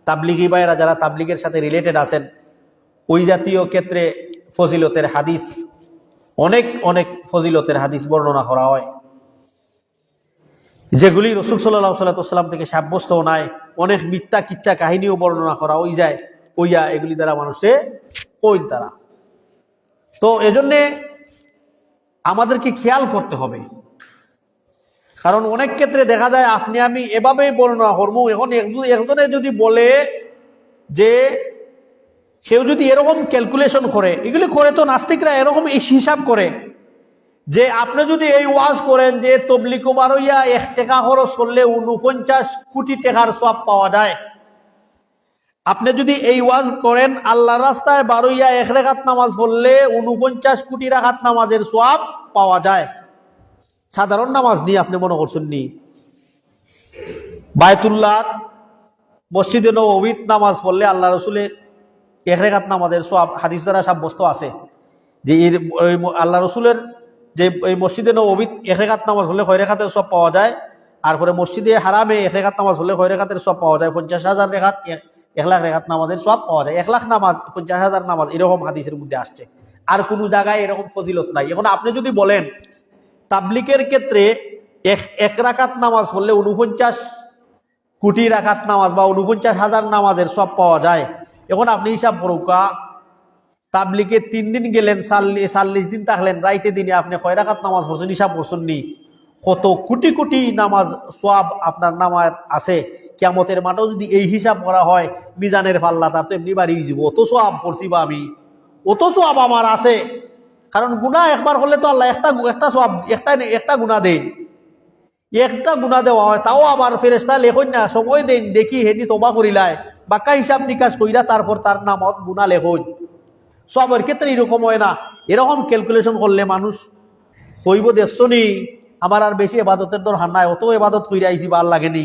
তাবলিগি ভাইয়েরা, যারা তাবলিগের সাথে রিলেটেড আছেন, ওই জাতীয় ক্ষেত্রে ফজিলতের হাদিস অনেক অনেক ফজিলতের হাদিস বর্ণনা করা হয়, যেগুলি রাসূল সাল্লাল্লাহু আলাইহি ওয়াসাল্লাম থেকে সাব্যস্ত নাই। অনেক মিথ্যা কিচ্ছা কাহিনীও বর্ণনা করা হয়ে যায়, ওইয়া এগুলি দ্বারা মানুষে কই তারা। তো এজন্যে আমাদেরকে খেয়াল করতে হবে, কারণ অনেক ক্ষেত্রে দেখা যায় আপনি আমি এভাবেই বর্ণনা করবো। এখন একজনে যদি বলে যে কেউ যদি এরকম ক্যালকুলেশন করে, এগুলি করে তো নাস্তিকরা এরকম এই হিসাব করে যে আপনি যদি এই ওয়াজ করেন যে তবলিগ বারইয়া 1 টাকা খরচ করলে 49 কোটি টাকার সওয়াব পাওয়া যায়, আপনি যদি এই ওয়াজ করেন আল্লাহর রাস্তায় বারইয়া 1 রাকাত নামাজ পড়লে 49 কোটি রাকাত নামাজের সওয়াব পাওয়া যায়, সাধারণ নামাজ নিয়ে আপনি মনে করছেন নি? বায়তুল্লাহ মসজিদে নববীত নামাজ পড়লে আল্লাহ রসুলের 1 রাকাত নামাজের সওয়াব হাদিস দ্বারা সাব্যস্ত আছে যে আল্লাহ রসুলের যে এই মসজিদে নববীত 1 রাকাত নামাজ হলে 6 রাকাতের সওয়াব পাওয়া যায়, আর পরে মসজিদে হারামে 1 রাকাত নামাজ হলে 6 রাকাতের সওয়াব পাওয়া যায়, 50,000 রাকাত 1 লাখ রাকাত নামাজের সওয়াব পাওয়া যায়। 1 লাখ নামাজ 50,000 নামাজ এরকম হাদিসের মধ্যে আসছে, আর কোনো জায়গায় এরকম ফজিলত নাই। এখন আপনি যদি বলেন তাবলিগের ক্ষেত্রে 1 রাকাত নামাজ পড়লে 49 কোটি রাকাত নামাজ বা 49,000 নামাজের সওয়াব পাওয়া যায়, এখন আপনি হিসাব করুকা তাবলিগে 3 দিন গেলেন, 40 দিন থাকলেন, রাইতে দিনে আপনি 6 রাকাত নামাজ পড়ছেন, হিসাব করছেন নি কত কোটি কোটি নামাজ সওয়াব আপনার নামাজ আছে। কিয়ামতের মাঠেও যদি এই হিসাব করা হয় মিজানের পাল্লা, তার তো এমনি বাড়ি যাব, অত সওয়াব করছি বা আমি, অত সওয়াব আমার আছে। কারণ গুনাহ একবার হলে তো আল্লাহ একটা সওয়াব একটা গুনাহ দেন, একটা গুনাহ দেওয়া হয়, তাও আবার ফেরেশতা লেখন না, সময় দেন দেখি হেদি তওবা করিলায়, বাক্কা হিসাব নিকাশ কইরা তারপর তার নামত গুনাহ লেখন। সবের ক্ষেত্রে এরকম হয় না। এরকম ক্যালকুলেশন করলে মানুষ কইব দেখছো নি আমার আর বেশি এবাদতের দরকার নাই, অত এবাদত কইরা আইছি ভাল লাগেনি,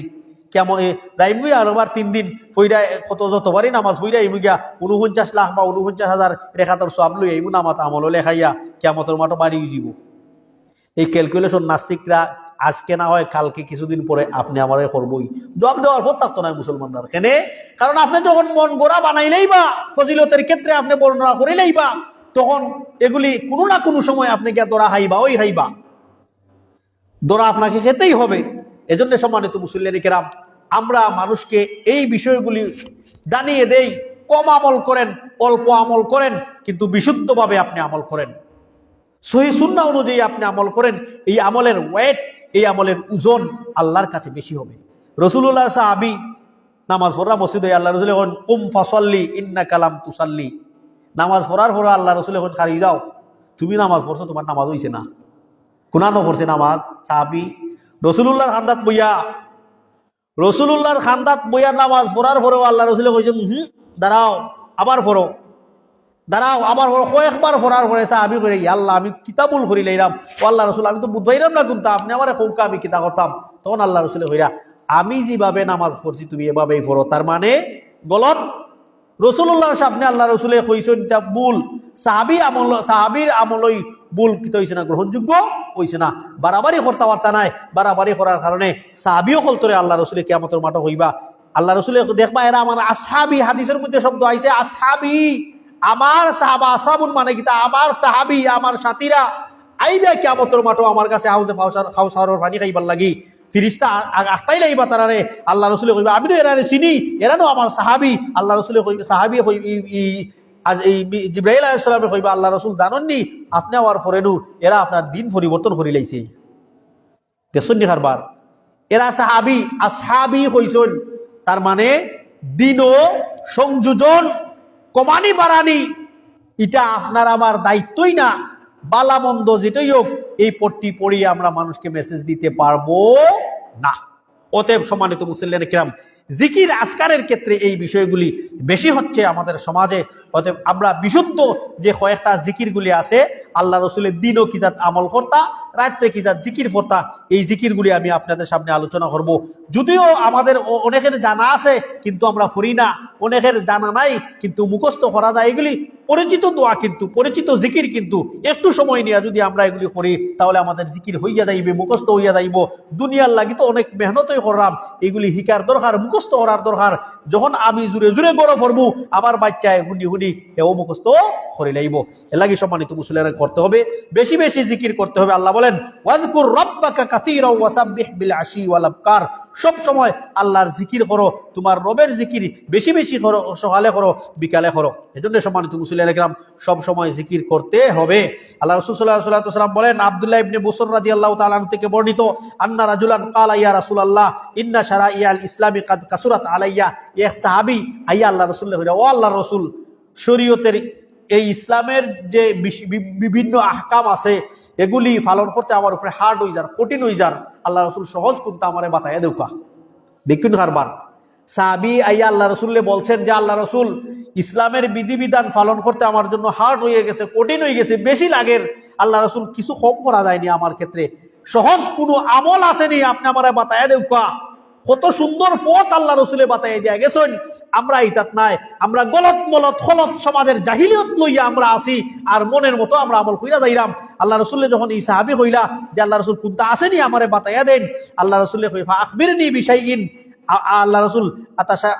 কেমন যাইম গিয়া আর আবার 3 দিন ফইরা কত যতবারই নামাজ ফইরা আইম গিয়া 49 লাখ বা 49,000 রেখাতর সওয়াব লই আইমু নামাজ আমল লেখাইয়া কিয়ামতের মাঠে বাড়ি যাব। এই ক্যালকুলেশন নাস্তিকরা আজকে না হয় কালকে কিছুদিন পরে আপনি আমারে করবই, জবাব দেওয়ার পর থাকতো না মুসলমানরা। কেন? কারণ আপনি যখন মন গোড়া বানাইলেই বা ফজিলতের ক্ষেত্রে আপনি বর্ণনা করিলেই বা, তখন এগুলি কোনো না কোনো সময় আপনি গিয়া দরা হাইবা, ওই হাইবা দরা আপনাকে খেতেই হবে। এজন্য সম্মানিত মুসল্লিয়ানে কেরাম, আমরা মানুষকে এই বিষয়গুলি জানিয়ে দেই, কম আমল করেন, অল্প আমল করেন, কিন্তু বিশুদ্ধভাবে আপনি আমল করেন, সহিহ সুন্নাহ অনুযায়ী আপনি আমল করেন। এই আমলের ওয়েট, এই আমলের ওজন আল্লাহর কাছে বেশি হবে। রাসূলুল্লাহ সাহাবী নামাজ পড়া মসজিদে আল্লাহ রাসূল এখন কুম ফাসাল্লি ইন্নাকা লাম তুসাল্লি, নামাজ পড়ার পর আল্লাহ রাসূল এখন খালি যাও, তুমি নামাজ পড়ছো, তোমার নামাজ হইছে না। কোনানো পড়ছে নামাজ সাহাবী রাসূলুল্লাহর খান্দাত বইয়া, রাসূলুল্লাহর খান্দাত বইয়া নামাজ পড়ার পরেও আল্লাহ রাসূল কইছেন দাঁড়াও আবার পড়ো, দাঁড়াও আবার কয়েকবার পড়ার পরে সাহাবী কইরা আল্লাহ আমি কিতাবুল করি লাইলাম, ও আল্লাহ রাসূল আমি তো বুঝাইলাম না কোনটা, আপনি আমারে কৌকা আমি কিতা করতাম। তখন আল্লাহ রাসূল কইরা আমি যেভাবে নামাজ পড়ছি তুমি এভাবেই পড়ো, তার মানে গলত। রাসূলুল্লাহর সামনে আল্লাহ রাসূলে কইছেন এটা ভুল, সাহাবীর আমলই ভুল কিতা হইছে না, গ্রহণযোগ্য হইছে না। বাড়াবাড়ি করতে পারতা নাই, বাড়াবাড়ি করার কারণে সাহাবীও কলতরে আল্লাহ রাসূলে কিয়ামতের মাঠে হইবা। আল্লাহ রাসূলে দেখবা এরা আমার আসহাবী, হাদিসের মধ্যে শব্দ আইছে আসহাবী, আমার সাহাবা, আসাবুন মানে কিতা আমার সাহাবী, আমার সাথীরা আইবা কিয়ামতের মাঠে আমার কাছে হাউজে খাওসার পানি খাইবার লাগি, ফিরিস্তা আটটাই লাইবা তারারে। আল্লাহ রাসূলে কইবা আমি তো এরারে চিনি, এরানো আমার সাহাবী। আল্লাহ রাসূলে সাহাবী আজ এই জিবরাইল আলাইহিস সালামে কইবা আল্লাহ রাসূল জানেননি আপনি আমার পরেনু এরা আপনার দিন পরিবর্তন করি লাইছে, দেখছেন নি কারবার, এরা সাহাবী আসহাবী কইছেন, তার মানে দিনও সংযোজন কমানি বাড়ানি এটা আপনার আমার দায়িত্বই না। বালা মন্দ যেটাই হোক এই পট্টি পড়িয়ে আমরা মানুষকে মেসেজ দিতে পারবো না। অতএব সম্মানিত মুসল্লিয়ানে কিরাম, জিকির আজকারের ক্ষেত্রে এই বিষয়গুলি বেশি হচ্ছে আমাদের সমাজে। অতএব আমরা বিশুদ্ধ যে কয়েকটা জিকিরগুলি আছে, আল্লাহ রসুলের দিনও কিতাব আমল করতা, রাত্রে কিতাব জিকির পড়তা, এই জিকিরগুলি আমি আপনাদের সামনে আলোচনা করব। যদিও আমাদের অনেকের জানা আছে কিন্তু আমরা পড়ি না, অনেকের জানা নাই কিন্তু মুখস্থ করা যায়। এগুলি পরিচিত দোয়া, কিন্তু পরিচিত জিকির, কিন্তু একটু সময় নিয়ে যদি আমরা এগুলি করি তাহলে আমাদের জিকির হইয়া যাইবে, মুখস্থ হইয়া যাইব। দুনিয়ার লাগি তো অনেক মেহনতই করলাম, এগুলি হিকার দরকার, মুখস্থ করার দরকার। যখন আমি জুড়ে জুড়ে বড় পড়বো আমার বাচ্চায় হুনি হুনি এও মুখস্থ করে লাইব। এর লাগি সম্মানিত মুসলিমরা করতে হবে, বেশি বেশি জিকির করতে হবে। আল্লাহ বলেন ওয়াজকুর রাব্বাকা কাসীরা ওয়াসাব্বিহ বিল আশি ওয়াল আবকার, সব সময় আল্লাহর জিকির করো, তোমার রবের জিকির বেশি বেশি করো, সকালে করো বিকালে করো। এজন্য সম্মানিত মুসলিমরা কিরাম সব সময় জিকির করতে হবে। আল্লাহ রাসূল সাল্লাল্লাহু আলাইহি ওয়াসাল্লাম বলেন, আব্দুল্লাহ ইবনে বুসর রাদিয়াল্লাহু তাআলা আনহু থেকে বর্ণিত, আন্না রাজুলান ক্বালা ইয়া রাসূলুল্লাহ ইন্না শারাইআল ইসলামি কাদ কাসুরাত আলাইয়া। এক সাহাবী আইয়া আল্লাহ রাসূলকে কইরা, ও আল্লাহর রাসূল, শরীয়তের এই ইসলামের যে বিভিন্ন আহকাম আছে এগুলি পালন করতে আমার উপরে হার্ড হয়ে যার, কঠিন হয়ে যার, আল্লাহ রসুল সহজ কিন্তু আমারে বাতায় দেউকা দেখুন হারবার সাহাবী আইয়া আল্লাহ রসুল্লে বলছেন যে আল্লাহ রসুল ইসলামের বিধিবিধান পালন করতে আমার জন্য হার্ড হয়ে গেছে, কঠিন হয়ে গেছে, বেশি লাগের। আল্লাহ রসুল কিছু কম করা যায়নি আমার ক্ষেত্রে, সহজ কোনো আমল আসেনি, আপনি আমার বাতায় দেউকা। কত সুন্দর পথ আল্লাহ রসুলে বাতাই দিয়া গেছেন। আমরা ইতাত নাই, আমরা গলত মলত খলত সমাজের জাহিলিয়ত লইয়া আমরা আসি আর মনের মতো আমরা আমল কইরা যাইরাম। আল্লাহ রসুল্লে যখন এই সাহাবী হইলা যে আল্লাহ রসুল কোনটা আসেনি আমারে বাতাইয়া দেন, আল্লাহ রসুল্লে কইফা আখবিরনি বিশাইইন, আল্লাহ রসুল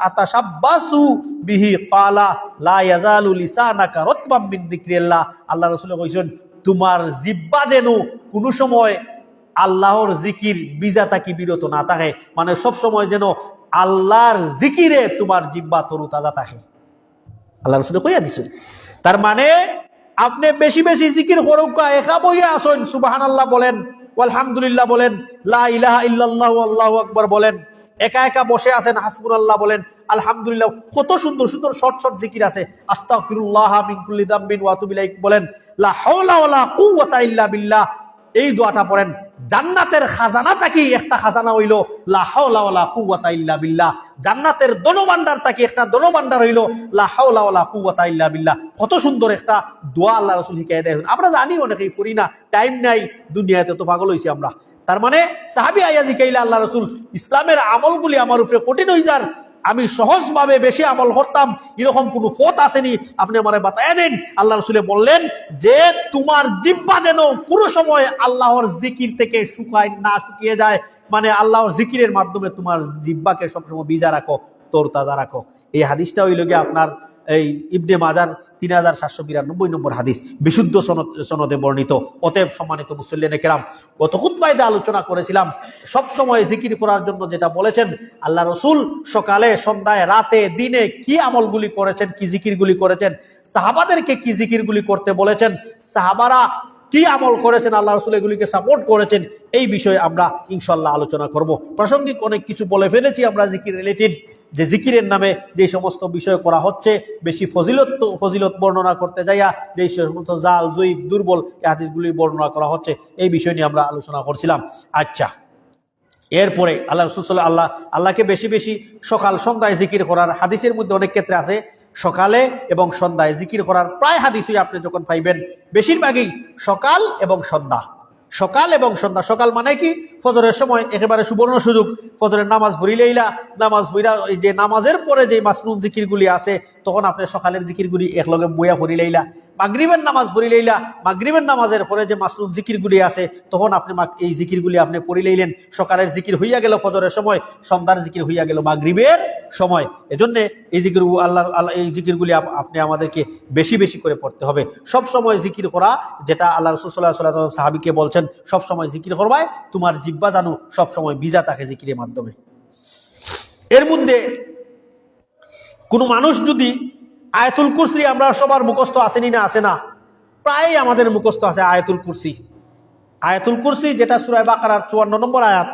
আতাশাব্বাসু বিহি ক্বালা লা ইয়াজালু লিসানাকা রাতবাম মিন যিকরিল্লাহ। আল্লাহ রসুল কইছেন তোমার জিহ্বা যেন কোনো সময় আল্লাহর জিকির বিজাতা কি বিরত না থাকে, মানে সব সময় যেন আল্লাহর জিকিরে তোমার জিহ্বা তরুতাজা থাকে। আল্লাহ রসুল কইয়া দিছেন তার মানে আপনি বেশি বেশি জিকির করুকা, একা বইয়া আসেন সুবহানাল্লাহ বলেন, আলহামদুলিল্লাহ বলেন, লা ইলাহা ইল্লাল্লাহু আল্লাহু আকবার বলেন, একা একা বসে আছেন হাসবুনাল্লাহ বলেন, আলহামদুলিল্লাহ, কত সুন্দর সুন্দর শর্ট শর্ট জিকির আছে, আস্তাগফিরুল্লাহ মিন কুল্লি যামবিন ওয়া আতুবু ইলাইহি বলেন, লা হাওলা ওয়ালা কুওয়াতা ইল্লা বিল্লাহ, এই দোয়াটা পড়েন। জান্নাতের খাজানা থাকি একটা খাজানা হইল লা হাওলা ওয়ালা কুওয়াতা ইল্লা বিল্লাহ, জান্নাতের দনভান্ডার থাকি একটা দনভান্ডার হইল লা হাওলা ওয়ালা কুওয়াতা ইল্লা বিল্লাহ। কত সুন্দর একটা দোয়া আল্লাহ রাসূল শিখাই দেন। আমরা জানি অনেকেই পড়ি না, টাইম নাই, দুনিয়াতে তো পাগল হইছি আমরা। তার মানে সাহাবী আইয়া জিকাইলা আল্লাহ রাসূল ইসলামের আমলগুলি আমার উপরে কঠিন হই যার, আমি সহজভাবে বেশি আমল করতাম, এরকম কোন পথ আসেনি, আপনি আমারে বাতায় দেন। আল্লাহ রাসূল বললেন যে তোমার জিহ্বা যেন পুরো সময় আল্লাহর জিকির থেকে শুকিয়ে যায়, মানে আল্লাহর জিকিরের মাধ্যমে তোমার জিহ্বাকে সবসময় ভিজা রাখো, তরতাজা রাখো। এই হাদিসটা হইল গিয়ে আপনার এই ইবনে মাজার 3792 নম্বর হাদিস, বিশুদ্ধ সনদে বর্ণিত। অতএব সম্মানিত মুসল্লিনে কেরাম, গত খুতবায় আলোচনা করেছিলাম সব সময় জিকির করার জন্য যেটা বলেছেন আল্লাহ রসুল সকালে সন্ধ্যায় রাতে দিনে কি আমলগুলি করেছেন, কি জিকিরগুলি করেছেন, সাহাবাদেরকে কি জিকিরগুলি করতে বলেছেন, সাহাবারা কি আমল করেছেন, আল্লাহ রসুল এগুলিকে সাপোর্ট করেছেন, এই বিষয়ে আমরা ইনশাল্লাহ আলোচনা করব। প্রাসঙ্গিক অনেক কিছু বলে ফেলেছি আমরা জিকির রিলেটেড, যে জিকিরের নামে যে সমস্ত বিষয় করা হচ্ছে, বেশি ফজিলত বর্ণনা করতে যাইয়া যে সমস্ত জাল জয়ীফ দুর্বল এই হাদিসগুলি বর্ণনা করা হচ্ছে, এই বিষয় নিয়ে আমরা আলোচনা করছিলাম। আচ্ছা, এরপরে আল্লাহ রাসূল আল্লাহকে বেশি বেশি সকাল সন্ধ্যায় জিকির করার হাদিসের মধ্যে অনেক ক্ষেত্রে আছে সকালে এবং সন্ধ্যায় জিকির করার প্রায় হাদিসই আপনি যখন পাইবেন বেশিরভাগই সকাল এবং সন্ধ্যা, সকাল এবং সন্ধ্যা। সকাল মানে কি ফজরের সময় একেবারে সুবর্ণ সুযোগ, ফজরের নামাজ পড়িলেইলা, নামাজ পড়া যে নামাজের পরে যে মাসনুন জিকিরগুলি আছে তখন আপনি সকালের জিকিরগুলি একলগে বইয়া পড়িলেইলা, মাগরিবের নামাজ পড়িলেইলা, মাগরিবের নামাজের পরে যে মাসনুন জিকিরগুলি আছে তখন আপনি এই জিকিরগুলি আপনি পড়িলেইলেন। সকালের জিকির হইয়া গেল ফজরের সময়, সন্ধ্যার জিকির হইয়া গেল মাগরিবের সময়। এজন্য এই জিকির আল্লাহ এই জিকিরগুলি আপনি আমাদেরকে বেশি বেশি করে পড়তে হবে। সব সময় জিকির করা, যেটা আল্লাহ রাসূল সাল্লাল্লাহু আলাইহি ওয়াসাল্লাম সাহাবীকে বলছেন সব সময় জিকির করবায়, তোমার জিহ্বা জানো সব সময় ভিজা থাকে জিকিরের মাধ্যমে। এর মধ্যে কোন মানুষ যদি আয়াতুল কুরসি, আমরা সবার মুখস্থ আসেনি না, আসে না, প্রায় আমাদের মুখস্থ আছে আয়াতুল কুরসি। আয়াতুল কুরসি যেটা সূরা বাকারার 54 নম্বর আয়াত,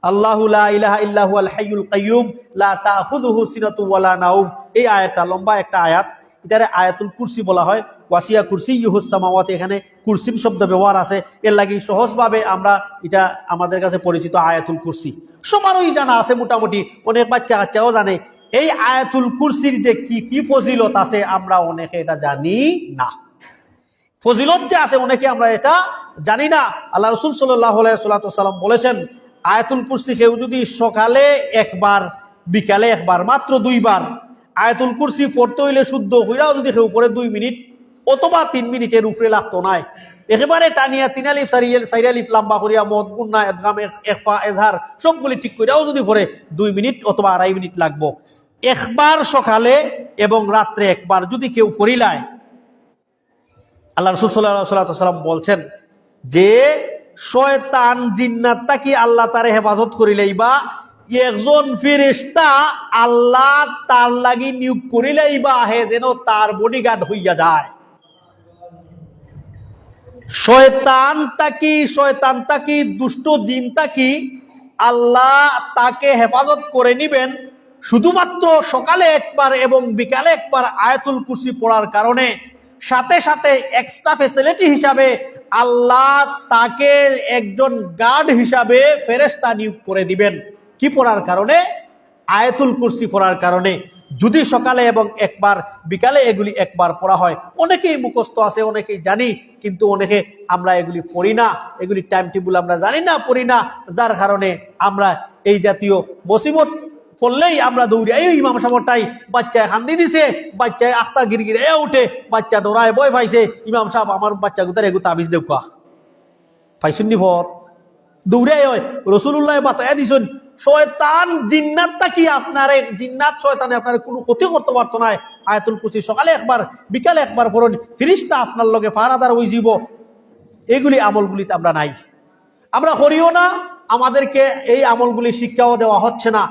আল্লাহু লা ইলাহা ইল্লা হুয়াল হাইয়ুল কাইয়্যুম লা তাখুযুহু সিনাতু ওয়ালা নাওম, এই আয়াতটা লম্বা একটা আয়াত, এটারে আয়াতুল কুরসি বলা হয়। ওয়াসিয়া কুরসিয়্যুহুস সামাওয়াতি, এখানে কুরসির শব্দ ব্যবহার আছে, এর লাগি সহজভাবে আমরা এটা আমাদের কাছে পরিচিত আয়াতুল কুরসি সবারই জানা আছে মোটামুটি, অনেক বাচ্চা কাচ্চাও জানে। এই আয়াতুল কুরসির যে কি কি ফজিলত আছে আমরা অনেকে এটা জানি না, ফজিলত যে আছে অনেকে আমরা এটা জানি না। আল্লাহ রাসূল সাল্লাল্লাহু আলাইহি ওয়াসাল্লাম বলেছেন আয়াতুল কুরসি কেউ যদি সকালে একবার, বিকালে একবার, মাত্র 2 বার আয়াতুল কুরসি পড়তে হইলে শুদ্ধ হইরাও যদি কেউ পড়ে 2 মিনিট অথবা 3 মিনিটের উপরে লাগতো নাই, একেবারে টানিয়া 3 আলিফ 4 আলিফ লম্বা করিয়া মদ গুন্না ইদগাম ইখফা ইজহার সবগুলি ঠিক কইরাও যদি পড়ে 2 মিনিট অথবা 2.5 মিনিট লাগবো। একবার সকালে এবং রাত্রে একবার যদি কেউ পড়িলায়, আল্লাহ রাসূল সাল্লাল্লাহু আলাইহি ওয়াসাল্লাম বলছেন যে শয়তান জিন্নাত তাকি আল্লাহ তারে হেফাজত করিলেইবা, একজন ফেরেশতা আল্লাহ তার লাগি নিয়োগ করিলেইবা হে যেন তার বডিগার্ড হইয়া যায়। শয়তান তাকি দুষ্ট জিন তাকি আল্লাহ তাকে হেফাজত করে নিবেন শুধুমাত্র সকালে একবার এবং বিকালে একবার আয়াতুল কুরসি পড়ার কারণে। সাথে সাথে এক্সট্রা ফ্যাসিলিটি হিসাবে আল্লাহ তাকে একজন গার্ড হিসাবে ফেরেশতা নিয়োগ করে দিবেন। কি পড়ার কারণে? আয়াতুল কুরসি পড়ার কারণে। যদি সকালে এবং একবার, বিকালে এগুলি একবার পড়া হয়। অনেকেই মুখস্থ আছে, অনেকেই জানি, কিন্তু অনেকে আমরা এগুলি পড়ি না, এগুলি টাইম টেবিল আমরা জানি না, পড়ি না, যার কারণে আমরা এই জাতীয় মুসিবত পড়লেই আমরা দৌড়ি, এই ইমাম সাহেবটাই বাচ্চায় হান্দি দিছে, বাচ্চায় আখতা গিরগিরে উঠে, বাচ্চা ডরায় ভয় পাইছে, ইমাম সাহেব আমার বাচ্চা গুতার এগু তাবিজ দেউকা পাইছুন নি ভত দৌড়ে হয়। রসুল্লাহ বাতায়া দিছেন শয়তান জিন্নাতটা কি আপনার, জিন্নাত শয়তানে আপনার কোনো ক্ষতি করতে পারতো না। আয়াতুল কুরসি সকালে একবার বিকালে একবার পড়ুন, ফিরিস্তা আপনার লগে ফারাদার ওই জীব। এগুলি আমলগুলিতে আমরা নাই, আমরা করিও না, আমাদেরকে এই আমলগুলি শিক্ষাও দেওয়া হচ্ছে না,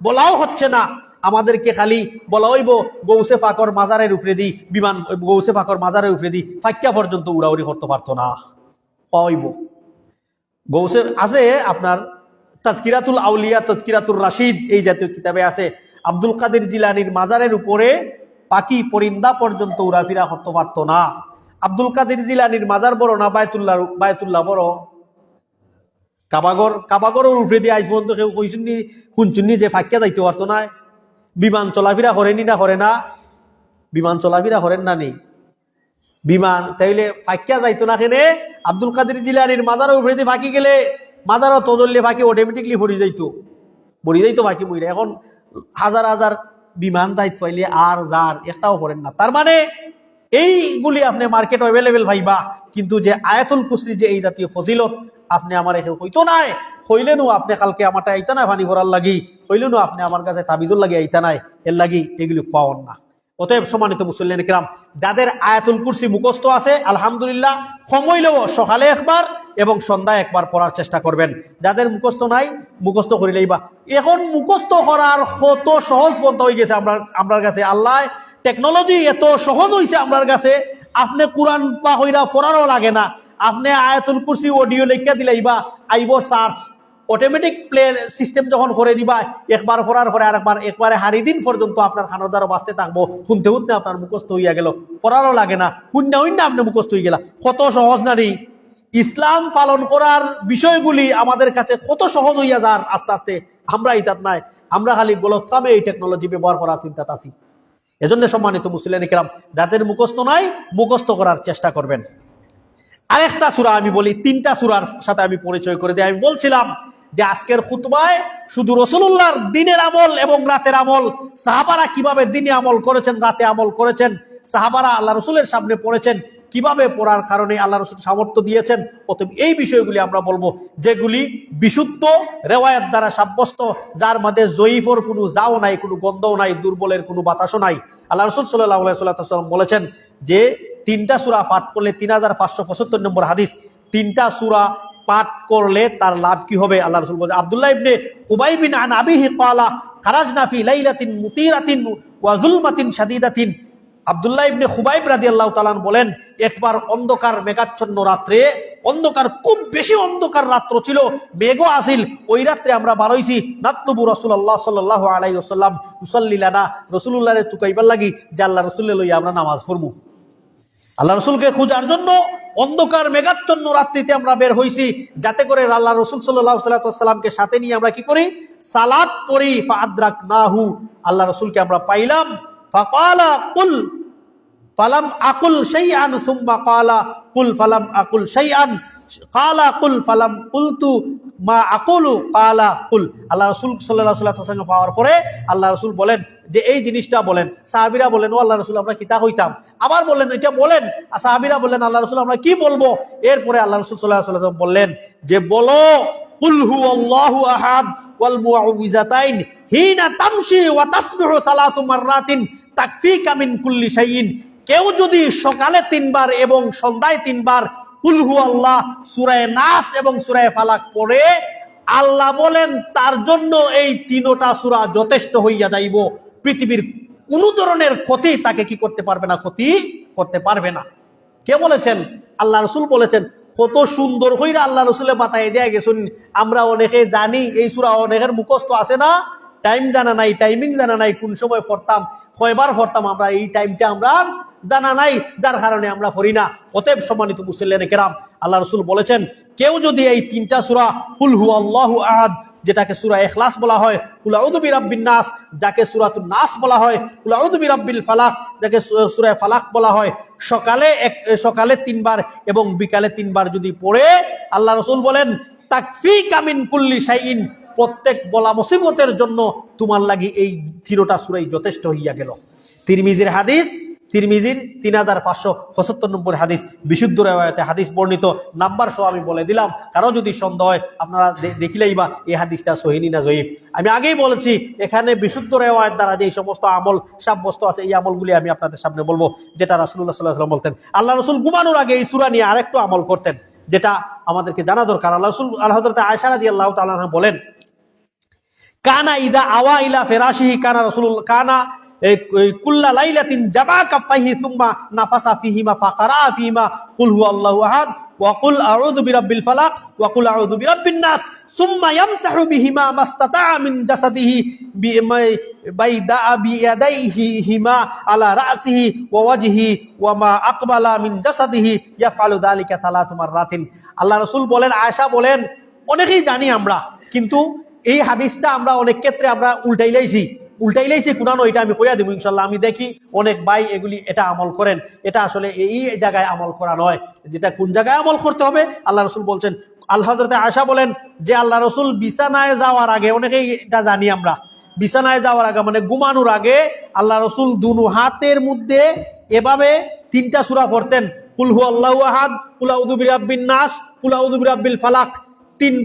বলাও হচ্ছে না। আমাদেরকে খালি বলা হইব গৌসে পাকর মাজারের উপরে দি বিমান, গৌসে পাকর মাজারের উপরে দি ফাক্কা পর্যন্ত উড়াউড়ি করতে পারতো না হইব। গৌসে আছে আপনার তাজকিরাতুল আউলিয়া, তাজকিরাতুর রাশিদ, এই জাতীয় কিতাবে আছে আব্দুল কাদের জিলানির মাজারের উপরে পাখি পরিন্দা পর্যন্ত উড়াফিরা করতে পারতো না। আব্দুল কাদের জিলানির মাজার বড় না বায়তুল্লাহ বড়? কাবাগরের উপরে দিয়ে আজ পর্যন্ত কেউ কইসুননি শুনছুননি যে ফাঁকিয়া যাইতে পারতো না? বিমান চলাফেরা করেনি না করে না? বিমান চলাফেরা করেন না নি বিমান, তাইলে ফাঁকিয়া যাইতো না কেনে? আব্দুল কাদের জিলানির মাজারের উপরে দিয়ে ফাঁকি গেলে মাজারও তদল্লে ফাঁকি অটোমেটিকলি ভরি যাইতো ফাঁকি মইরা। এখন হাজার হাজার বিমান দায়িত্ব পাইলে আর যার একটাও করেন না। তার মানে এইগুলি আপনি মার্কেট অ্যাভেলেবেল ভাইবা, কিন্তু যে আয়াতুল কুরসি যে এই জাতীয় ফজিলত আপনি আমার এখানে হইতো নাই, হইলেনও আপনি কালকে আমারটা আইতা না পানি ভরার লাগি, হইলেনও আপনি আমার কাছে তাবিজুর লাগি আইতা নাই, এর লাগি এগুলি পাওয়ান না। অতএব সম্মানিত মুসল্লিয়ান কিরাম, যাদের আয়াতুল কুরসি মুখস্থ আছে আলহামদুলিল্লাহ, সময় লেও সকালে একবার এবং সন্ধ্যায় একবার পড়ার চেষ্টা করবেন। যাদের মুখস্থ নাই, মুখস্থ করিলেই বা। এখন মুখস্থ করার কত সহজ পন্থা হয়ে গেছে আমার কাছে। আল্লাহ টেকনোলজি এত সহজ হয়েছে আমার কাছে, আপনি কোরআন পা হইরা পড়ারও লাগে না। আপনি আয়াতুল কুরসি অডিও লেখা দিলেই বা আইব সার্চ, অটোমেটিক প্লে সিস্টেম যখন করে দিবা, একবার পড়ার পরে আরেকবার, একবারে হারি দিন পর্যন্ত আপনার খানোর দ্বারা বাঁচতে থাকবো, শুনতে শুনতে আপনার মুখস্থ হইয়া গেল, পড়ারও লাগে না, শূন্য আপনি মুখস্থ হয়ে গেলা। কত সহজ নারী ইসলাম পালন করার বিষয়গুলি আমাদের কাছে কত সহজ হইয়া যার আস্তে আস্তে। আমরা ইতাত নাই, আমরা খালি গলত কামে এই টেকনোলজি ব্যবহার করার চিন্তাত আছি। এজন্য সম্মানিত মুসলিম কিরাম, যাদের মুখস্থ নাই মুখস্থ করার চেষ্টা করবেন। আরেকটা সূরা আমি বলি, তিনটা সূরার সাথে আমি পরিচয় করে দিই। আমি বলছিলাম যে আজকের খুতবায় শুধু রাসূলুল্লাহর দিনের আমল এবং রাতের আমল, সাহাবারা কিভাবে দিনে আমল করেছেন, রাতে আমল করেছেন, সাহাবারা আল্লাহ রসুলের সামনে পড়েছেন, কিভাবে পড়ার কারণে আল্লাহ রসুল সামর্থ্য দিয়েছেন, অতএব এই বিষয়গুলি আমরা বলবো, যেগুলি বিশুদ্ধ রেওয়ায়াত দ্বারা সাব্যস্ত, যার মধ্যে জয়ীফর কোনো যাও নাই, কোনো গন্ধও নাই, দুর্বলের কোনো বাতাসও নাই। আল্লাহ রসুল সাল্লাল্লাহু আলাইহি ওয়াসাল্লাম বলেছেন যে তিনটা সূরা পাঠ করলে 3575 নম্বর হাদিস, তিনটা সূরা পাঠ করলে তার লাভ কি হবে আল্লাহ রাসূল বলেন। আব্দুল্লাহ ইবনে খুবাইব বিন আন আবিহি ক্বালা খারাজনা ফি লাইলাতিন মুতিরাতিন ওয়া যুলমাতিন শাদীদাতিন। আব্দুল্লাহ ইবনে খুবাইব রাদিয়াল্লাহু তাআলা বলেন, একবার অন্ধকার মেঘাচ্ছন্ন রাত্রে, অন্ধকার খুব বেশি অন্ধকার রাত্র ছিল, মেঘও আসিল, ওই রাত্রে আমরা বারইছি নাতলুবু রাসূলুল্লাহ সাল্লাল্লাহু আলাইহি ওয়াসাল্লাম ইউসাল্লি লানা, রাসূলুল্লাহরে তুকাইবার লাগি যে আল্লাহ রাসূলের লইয়া আমরা নামাজ পড়বো। আল্লাহ রসুলকে খোঁজার জন্য অন্ধকার মেঘাচ্ছন্ন রাত্রিতে আমরা বের হইছি, যাতে করে আল্লাহ রসুল সাল্লাল্লাহু আলাইহি ওয়াসাল্লামকে সাথে নিয়ে আমরা কি করি, সালাত পড়ি। ফাআদরাকনাহু, আল্লাহ রসুলকে আমরা পাইলাম। ফাকালা কুল ফালাম আকুল শাইআন সুম্মা কালা কুল ফালাম আকুল শাইআন কালা কুল ফালাম কুলতু মা আকুলু কালা কুল। আল্লাহ রসুল সাল্লাল্লাহু আলাইহি ওয়াসাল্লাম পাওয়ার পরে আল্লাহ রসুল বলেন যে এই জিনিসটা বলেন। সাহাবীরা বলেন, ও আল্লাহ রসুল আমরা কিতা হইতাম। আবার বললেন এটা বলেন। সাহাবীরা বললেন, আল্লাহ রসুল আমরা কি বলবো। এরপরে আল্লাহ রসুল সাল্লাল্লাহু আলাইহি ওয়াসাল্লাম বললেন যে বলো কুল হুয়াল্লাহু আহাদ ওয়াল মুআউযিজাতাইন হিনা তামশি ওয়া তাসবিহু সালাতু মাররাতিন তাকফিকা মিন কুল্লি শাইইন। কেউ যদি সকালে 3 বার এবং সন্ধ্যায় 3 বার কুল হুয়াল্লাহ, সূরা নাস এবং সূরা ফালাক পড়ে, আল্লাহ বলেন তার জন্য এই 3টা সূরা যথেষ্ট হইয়া যাইব। পৃথিবীর কোন ধরনের ক্ষতি তাকে কি করতে পারবে না, ক্ষতি করতে পারবে না। কে বলেছেন? আল্লাহ রসুল বলেছেন। কত সুন্দর হইরা আল্লাহ রসুলের মাথায় দেয়া গেছেন। আমরা অনেকে জানি এই সূরা, অনেকের মুখস্থ আছে না, টাইম জানা নাই, টাইমিং জানা নাই, কোন সময় পড়তাম, কয়বার পড়তাম, আমরা এই টাইমটা আমরা জানা নাই, যার কারণে আমরা পড়ি না। অতএব সম্মানিত মুসল্লিয়ানে কেরাম, আল্লাহ রাসূল বলেছেন, কেউ যদি এই তিনটা সূরা কুল হুয়াল্লাহু আহাদ, যেটাকে সূরা ইখলাস বলা হয়, কুল আউযু বিরাব্বিন নাস যাকে সূরাতুন নাস বলা হয়, কুল আউযু বিরাব্বিল ফালাক যাকে সূরা ফালাক বলা হয়, সকালে 3 বার এবং বিকালে 3 বার যদি পড়ে, আল্লাহ রাসূল বলেন তাকফিকা মিন কুল্লি শাইইন, প্রত্যেক বলা মুসিবতের জন্য তোমার লাগি এই 13টা সূরাই যথেষ্ট হইয়া গেল। তিরমিজির হাদিস, তিরমিজির 3575 নম্বর হাদিস, বিশুদ্ধ রিওয়ায়াতে হাদিস বর্ণিত, নাম্বার সহ আমি বলে দিলাম। কারো যদি সন্দেহ হয় আপনারা দেখিলেই বা এই হাদিসটা সহিহ না জয়ীফ। আমি আগেই বলেছি এখানে বিশুদ্ধ রিওয়ায়াত দ্বারা যে সমস্ত আমল সাব্যস্ত আছে, এই আমলগুলি আমি আপনাদের সামনে বলবো, যেটা রাসূলুল্লাহ সাল্লাল্লাহু আলাইহি ওয়াসাল্লাম বলতেন। আল্লাহ রাসূল ঘুমানোর আগে এই সূরা নিয়ে আরেকটু আমল করতেন, যেটা আমাদেরকে জানা দরকার। আল্লাহ রাসূল হযরত আয়েশা রাদিয়াল্লাহু তাআলা আনহা বলেন, কানা ইদা আওয়া ইলা ফিরাশিহি কানা রাসূলুল্লাহ কানা কুল্লা লাইলাতিন জামা কাফাইহি সুম্মা নাফাসা ফিহিমা ফাকারা ফিহিমা কুল হুয়াল্লাহু আহাদ ওয়া কুল আউযু বিরাব্বিল ফালাক ওয়া কুল আউযু বিরাব্বিন নাস সুম্মা ইয়ামসাহু বিহিমা মাস্তাতা'a মিন জাসাদিহি বাইদা বিয়াদাইহি হিমা আলা রাসিহি ওয়া ওয়াজহি ওয়া মা আকবালা মিন জাসাদিহি ইয়াফআলু যালিকা 3 মাররাতিন। আল্লাহ রাসূল বলেন, আয়েশা বলেন, অনেকেই জানি আমরা, কিন্তু এই হাদিসটা আমরা অনেক ক্ষেত্রে আমরা উল্টাইলাইছি কুনানো, এটা আমি কইয়া দেব ইনশাআল্লাহ। আমি দেখি অনেক ভাই এটা আমল করেন, এটা আসলে এই জায়গায় আমল করা নয়, যেটা কোন জায়গায় আমল করতে হবে আল্লাহ রাসূল বলছেন। হযরত আয়েশা বলেন যে আল্লাহ রাসূল বিছানায় যাওয়ার আগে, অনেকেই এটা জানি আমরা, বিছানায় যাওয়ার আগে মানে ঘুমানোর আগে আল্লাহ রাসূল দুনো হাতের মধ্যে এভাবে 3টা সূরা পড়তেন, কুল হুয়াল্লাহু আহাদ, কুল আউযু বিরাব্বিন নাস, কুল আউযু বিরাব্বিল ফালাক। 3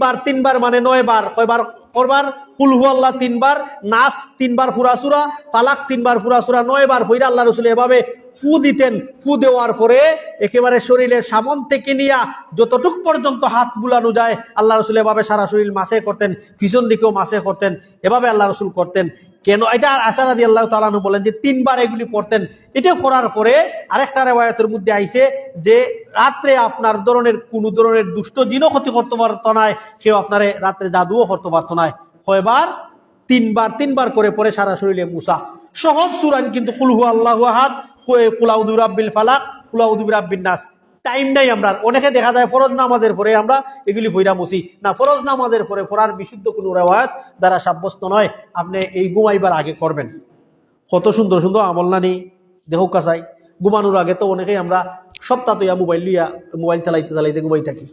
বার মানে 9 বার। কয়বার করবার? কুল হুয়াল্লাহ 3 বার, নাস 3 বার ফুরা সূরা, ফালাক 3 বার ফুরা সূরা, 9 বার পড়া আল্লাহ রাসূল এভাবে ফু দিতেন। ফু দেওয়ার পরে একেবারে শরীরের সামন থেকে নিয়া যতটুক পর্যন্ত হাত বুলানো যায় আল্লাহ রাসূল এভাবে সারা শরীর মাসে করতেন, পিছন দিকেও মাসে করতেন, এভাবে আল্লাহ রাসূল করতেন। কেন? এটা আয়েশা রাদিয়াল্লাহু তাআলা আনহা বলেন যে 3 বার এগুলি পড়তেন। এটা করার পরে আরেকটা রিওয়ায়াতের মধ্যে আইছে যে রাত্রে আপনার কোন ধরনের দুষ্ট জিনও ক্ষতি করতে পারতো না, কেউ আপনারে রাত্রে জাদুও করতে পারতো না। কয়বার? 3 বার করে পরে সারা শরীরে মুসা। সহজ সূরা, কিন্তু কুল হুয়াল্লাহু আহাদ, কুল আউযু বিরাব্বিল ফালাক, কুল আউযু বিরাব্বিন নাস। টাইম নাই আমরা, অনেকে দেখা যায় ফরজ নামাজের পরে আমরা এগুলি পড়া মুছি না। ফরজ নামাজের পরে পড়ার বিশুদ্ধ কোনো রিওয়ায়াত দ্বারা সাব্যস্ত নয়। আপনি এই ঘুমাইবার আগে করবেন। কত সুন্দর সুন্দর আমল নানি দেহ কাছাই। ঘুমানোর আগে তো অনেকেই আমরা সপ্তাহ মোবাইল চালাইতে ঘুমাই থাকি।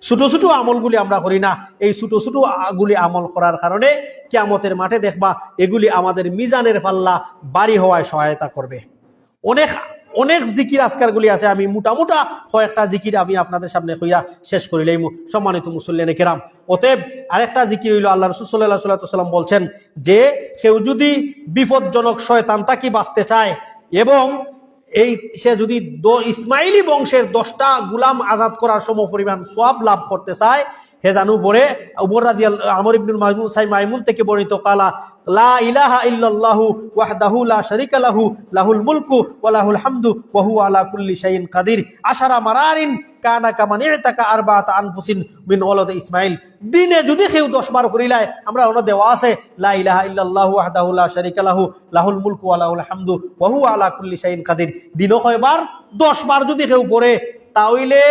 ছোট ছোট আমলগুলি আমরা করি না। এই ছোট ছোট গুলি আমল করার কারণে কিয়ামতের মাঠে দেখবা এগুলি আমাদের মিজানের পাল্লা ভারী হওয়ায় সহায়তা করবে। অনেক জিকির আজকারগুলি আছে, আমি মোটা কয়েকটা জিকির আমি আপনাদের সামনে কইয়া শেষ করিলেই। সম্মানিত মুসল্লিয়ানে কেরাম, অতএব আরেকটা জিকির হইল, আল্লাহ রাসূল সাল্লাল্লাহু আলাইহি ওয়াসাল্লাম বলছেন যে কেউ যদি বিপজ্জনক শয়তান থেকে বাঁচতে চায় এবং সে যদি ইসমাইলি বংশের 10টা গুলাম আজাদ করার সমপরিমাণ সওয়াব লাভ করতে চায়, হে জানু পড়ে উমর রাদিয়াল্লাহু আমর ইবনুল মাইমুন থেকে বর্ণিত, কালা লা ইলাহা ইল্লাল্লাহু ওয়াহদাহু লা শারীকা লাহু লাহুল মুলকু ওয়া লাহুল হামদু ওয়া হুয়া আলা কুল্লি শাইইন কাদির আশারা মারারিন কানা কামান ইতাকা আরবাতা আনফুসিন মিন ওয়ালাদ ইসমাইল। দিনে যদি কেউ 10 বার করিলায়, আমরা ওনা দেওয়া আছে লা ইলাহা ইল্লাল্লাহু ওয়াহদাহু লা শারীকা লাহু লাহুল মুলকু ওয়া লাহুল হামদু ওয়া হুয়া আলা কুল্লি শাইইন কাদির। দিনও কয়বার? 10 বার যদি কেউ পড়ে, তাহলে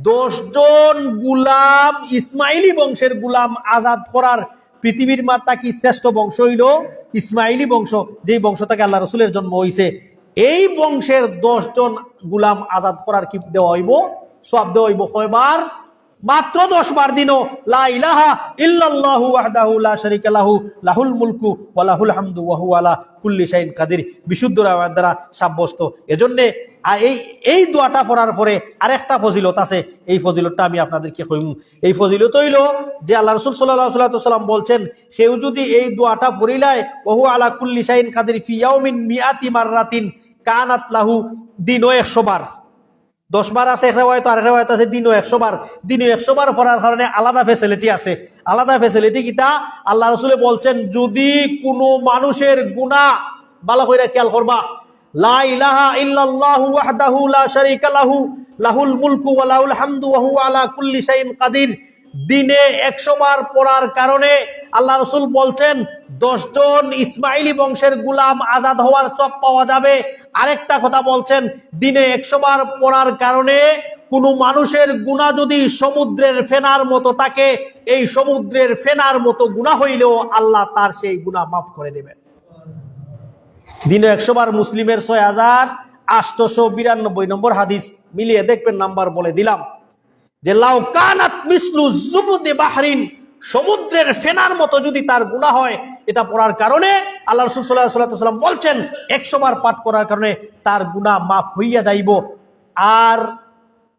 10 জন গুলাম, ইসমাইলি বংশের গুলাম আজাদ করার পৃথিবীর মাতা কি শ্রেষ্ঠ বংশ হইল ইসমাইলি বংশ, যেই বংশ থেকে আল্লাহ রাসূলের জন্ম হইছে। এই বংশের 10 জন গুলাম আজাদ করার কি দেওয়া হইব? সওয়াব দেওয়া হইব। কয়বার? মাত্র 10 বার। দিনও লা ইলাহা ইল্লাল্লাহু ওয়াহদাহু লা শারীকা লাহু লাহুল মুলকু ওয়া লাহুল হামদু ওয়া হুয়া আলা কুল্লি শাইইন কাদির, বিশুদ্ধ রিওয়ায়াত দ্বারা সাব্যস্ত। এজন্য এই দোয়াটা পড়ার পরে আরেকটা ফজিলত আছে, এই ফজিলতটা আমি আপনাদেরকে কইম। এই ফজিলত হইল যে আল্লাহ রাসূল সাল্লাল্লাহু আলাইহি ওয়াসাল্লাম বলছেন, কেউ যদি এই দোয়াটা পড়িলায় ওয়া হুয়া আলা কুল্লি শাইইন কাদির ফি ইয়াউমিন মিআতি মাররাতিন কানাত লাহু, দিনও 100 বার। 10 বার আছে এক রিওয়ায়াত, আর রিওয়ায়াত আছে দিনও 100 বার। দিনও 100 বার পড়ার কারণে আলাদা ফ্যাসিলিটি আছে। আলাদা ফ্যাসিলিটি কিটা? আল্লাহ রাসূল বলছেন, যদি কোনো মানুষের গুনাহ, ভালো করে খেয়াল করবা, লা ইলাহা ইল্লাল্লাহু ওয়াহদাহু লা শারীকা লাহু লাহুল মুলকু ওয়া লাহুল হামদু ওয়া হুয়া আলা কুল্লি শাইইন কাদির, দিনে 100 বার পড়ার কারণে আল্লাহ রাসূল বলছেন 10 জন ইসমাইলি বংশের গুলাম আজাদ হওয়ার সওয়াব পাওয়া যাবে। আরেকটা কথা বলছেন, দিনে 100 বার পড়ার কারণে কোনো মানুষের গুনাহ যদি সমুদ্রের ফেনার মতো থাকে, এই সমুদ্রের ফেনার মতো গুনাহ হইলেও আল্লাহ তার সেই গুনাহ মাফ করে দেবেন। দিনে 100 বার, মুসলিমের 6892 নম্বর হাদিস, মিলিয়ে দেখবেন, নাম্বার বলে দিলাম, যে লাউ কানাত মিসলু জুবুদি বাহরিন, সমুদ্রের ফেনার মতো যদি তার গুনাহ হয়, এটা পড়ার কারণে আল্লাহ রাসূল সাল্লাল্লাহু আলাইহি ওয়াসাল্লাম বলছেন 100 বার পাঠ করার কারণে তার গুনাহ মাফ হইয়া যাইব। আর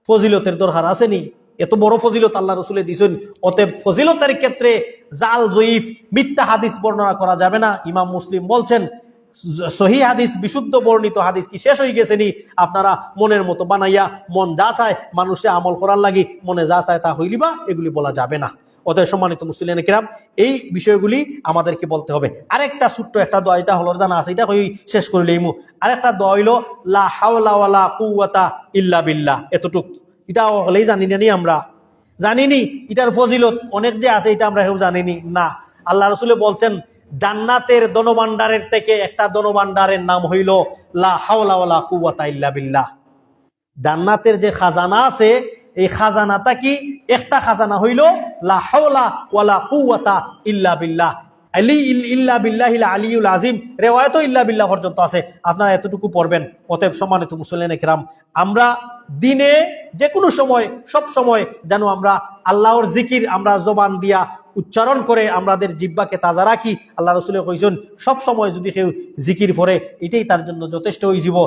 ফজিলতের দরকার আসেনি, এত বড় ফজিলত আল্লাহ রাসূলে দিয়েছেন। অতএব ফজিলতের ক্ষেত্রে জাল, জয়ীফ, মিথ্যা হাদিস বর্ণনা করা যাবে না। ইমাম মুসলিম বলছেন সহিহ হাদিস, বিশুদ্ধ বর্ণিত হাদিস কি শেষ হয়ে গেছে নি? আপনারা মনের মতো বানাইয়া, মন যা চায় মানুষে আমল করার লাগি, মনে যা চায় তা হইলিবা, এগুলি বলা যাবে না। অতএব সম্মানিত মুসলিম কিরাম, এই বিষয়গুলি আমাদেরকে বলতে হবে। আরেকটা ছোট্ট একটা দোয়া, এটা হলো জানা আছে, এটা হই শেষ করলেই মু। আরেকটা দোয়া হইল লা হাওলা ওয়ালা কুওয়াতা ইল্লা বিল্লাহ, এতটুক। এটাও হলেই জানি না নি, আমরা জানিনি এটার ফজিলত অনেক যে আছে, এটা আমরা কেউ জানিনি না। আল্লাহ রাসূল বলছেন জান্নাতের ধনভাণ্ডারের থেকে একটা ধনভাণ্ডারের নাম হইল লা হাওলা ওয়ালা কুওয়াতা ইল্লা বিল্লাহ। জান্নাতের যে খাজানা আছে, এই খাজানাটা কি? একটা খাজানা হইল লা হাওলা ওয়ালা কুওয়াতা ইল্লা বিল্লাহ, ইল্লা বিল্লাহিল আলিয়ুল আযীম। রিওয়ায়াতও ইল্লা বিল্লাহ পর্যন্ত আছে, আপনারা এতটুকু পড়বেন। অতএব সম্মানিত মুসলিম কিরাম, আমরা দিনে যে কোনো সময়, সব সময় যেন আমরা আল্লাহর জিকির আমরা জবান দিয়া উচ্চারণ করে আমাদের জিহ্বাকে তাজা রাখি। আল্লাহ রাসূল কইছেন সব সময় যদি কেউ জিকির পড়ে, এটাই তার জন্য যথেষ্ট হয়ে যাব।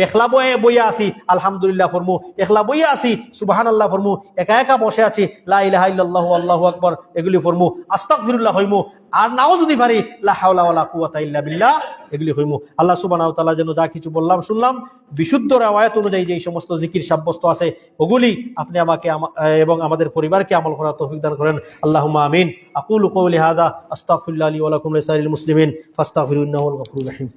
একলা বইয়া আছি আলহামদুলিল্লাহ ফরমু, একলা বইয়া আছি সুবহানাল্লাহ ফরমু, একা একা বসে আছি লা ইলাহা ইল্লাল্লাহু আল্লাহু আকবার এগুলি ফরমু, আস্তাগফিরুল্লাহ হইমু, আর নাও যদি পারি লা হাওলা ওয়ালা কুওয়াতা ইল্লা বিল্লাহ এগুলি হইমু। আল্লাহ সুবহানাহু ওয়া তাআলা যেন যা কিছু বললাম শুনলাম বিশুদ্ধ রিওয়ায়াত অনুযায়ী যে সমস্ত জিকির সাব্যস্ত আছে, ওগুলি আপনি আমাকে এবং আমাদের পরিবারকে আমল করার তৌফিক দান করেন। আল্লাহুম্মা আমিন। আকুলু কওলি হাযা আস্তাগফিরুল্লাহ লি ওয়া লাকুম ওয়া লিসাইরিল মুসলিমিন ফাস্তাগফিরু ইন্নাহু আল গফুরুর রহিম।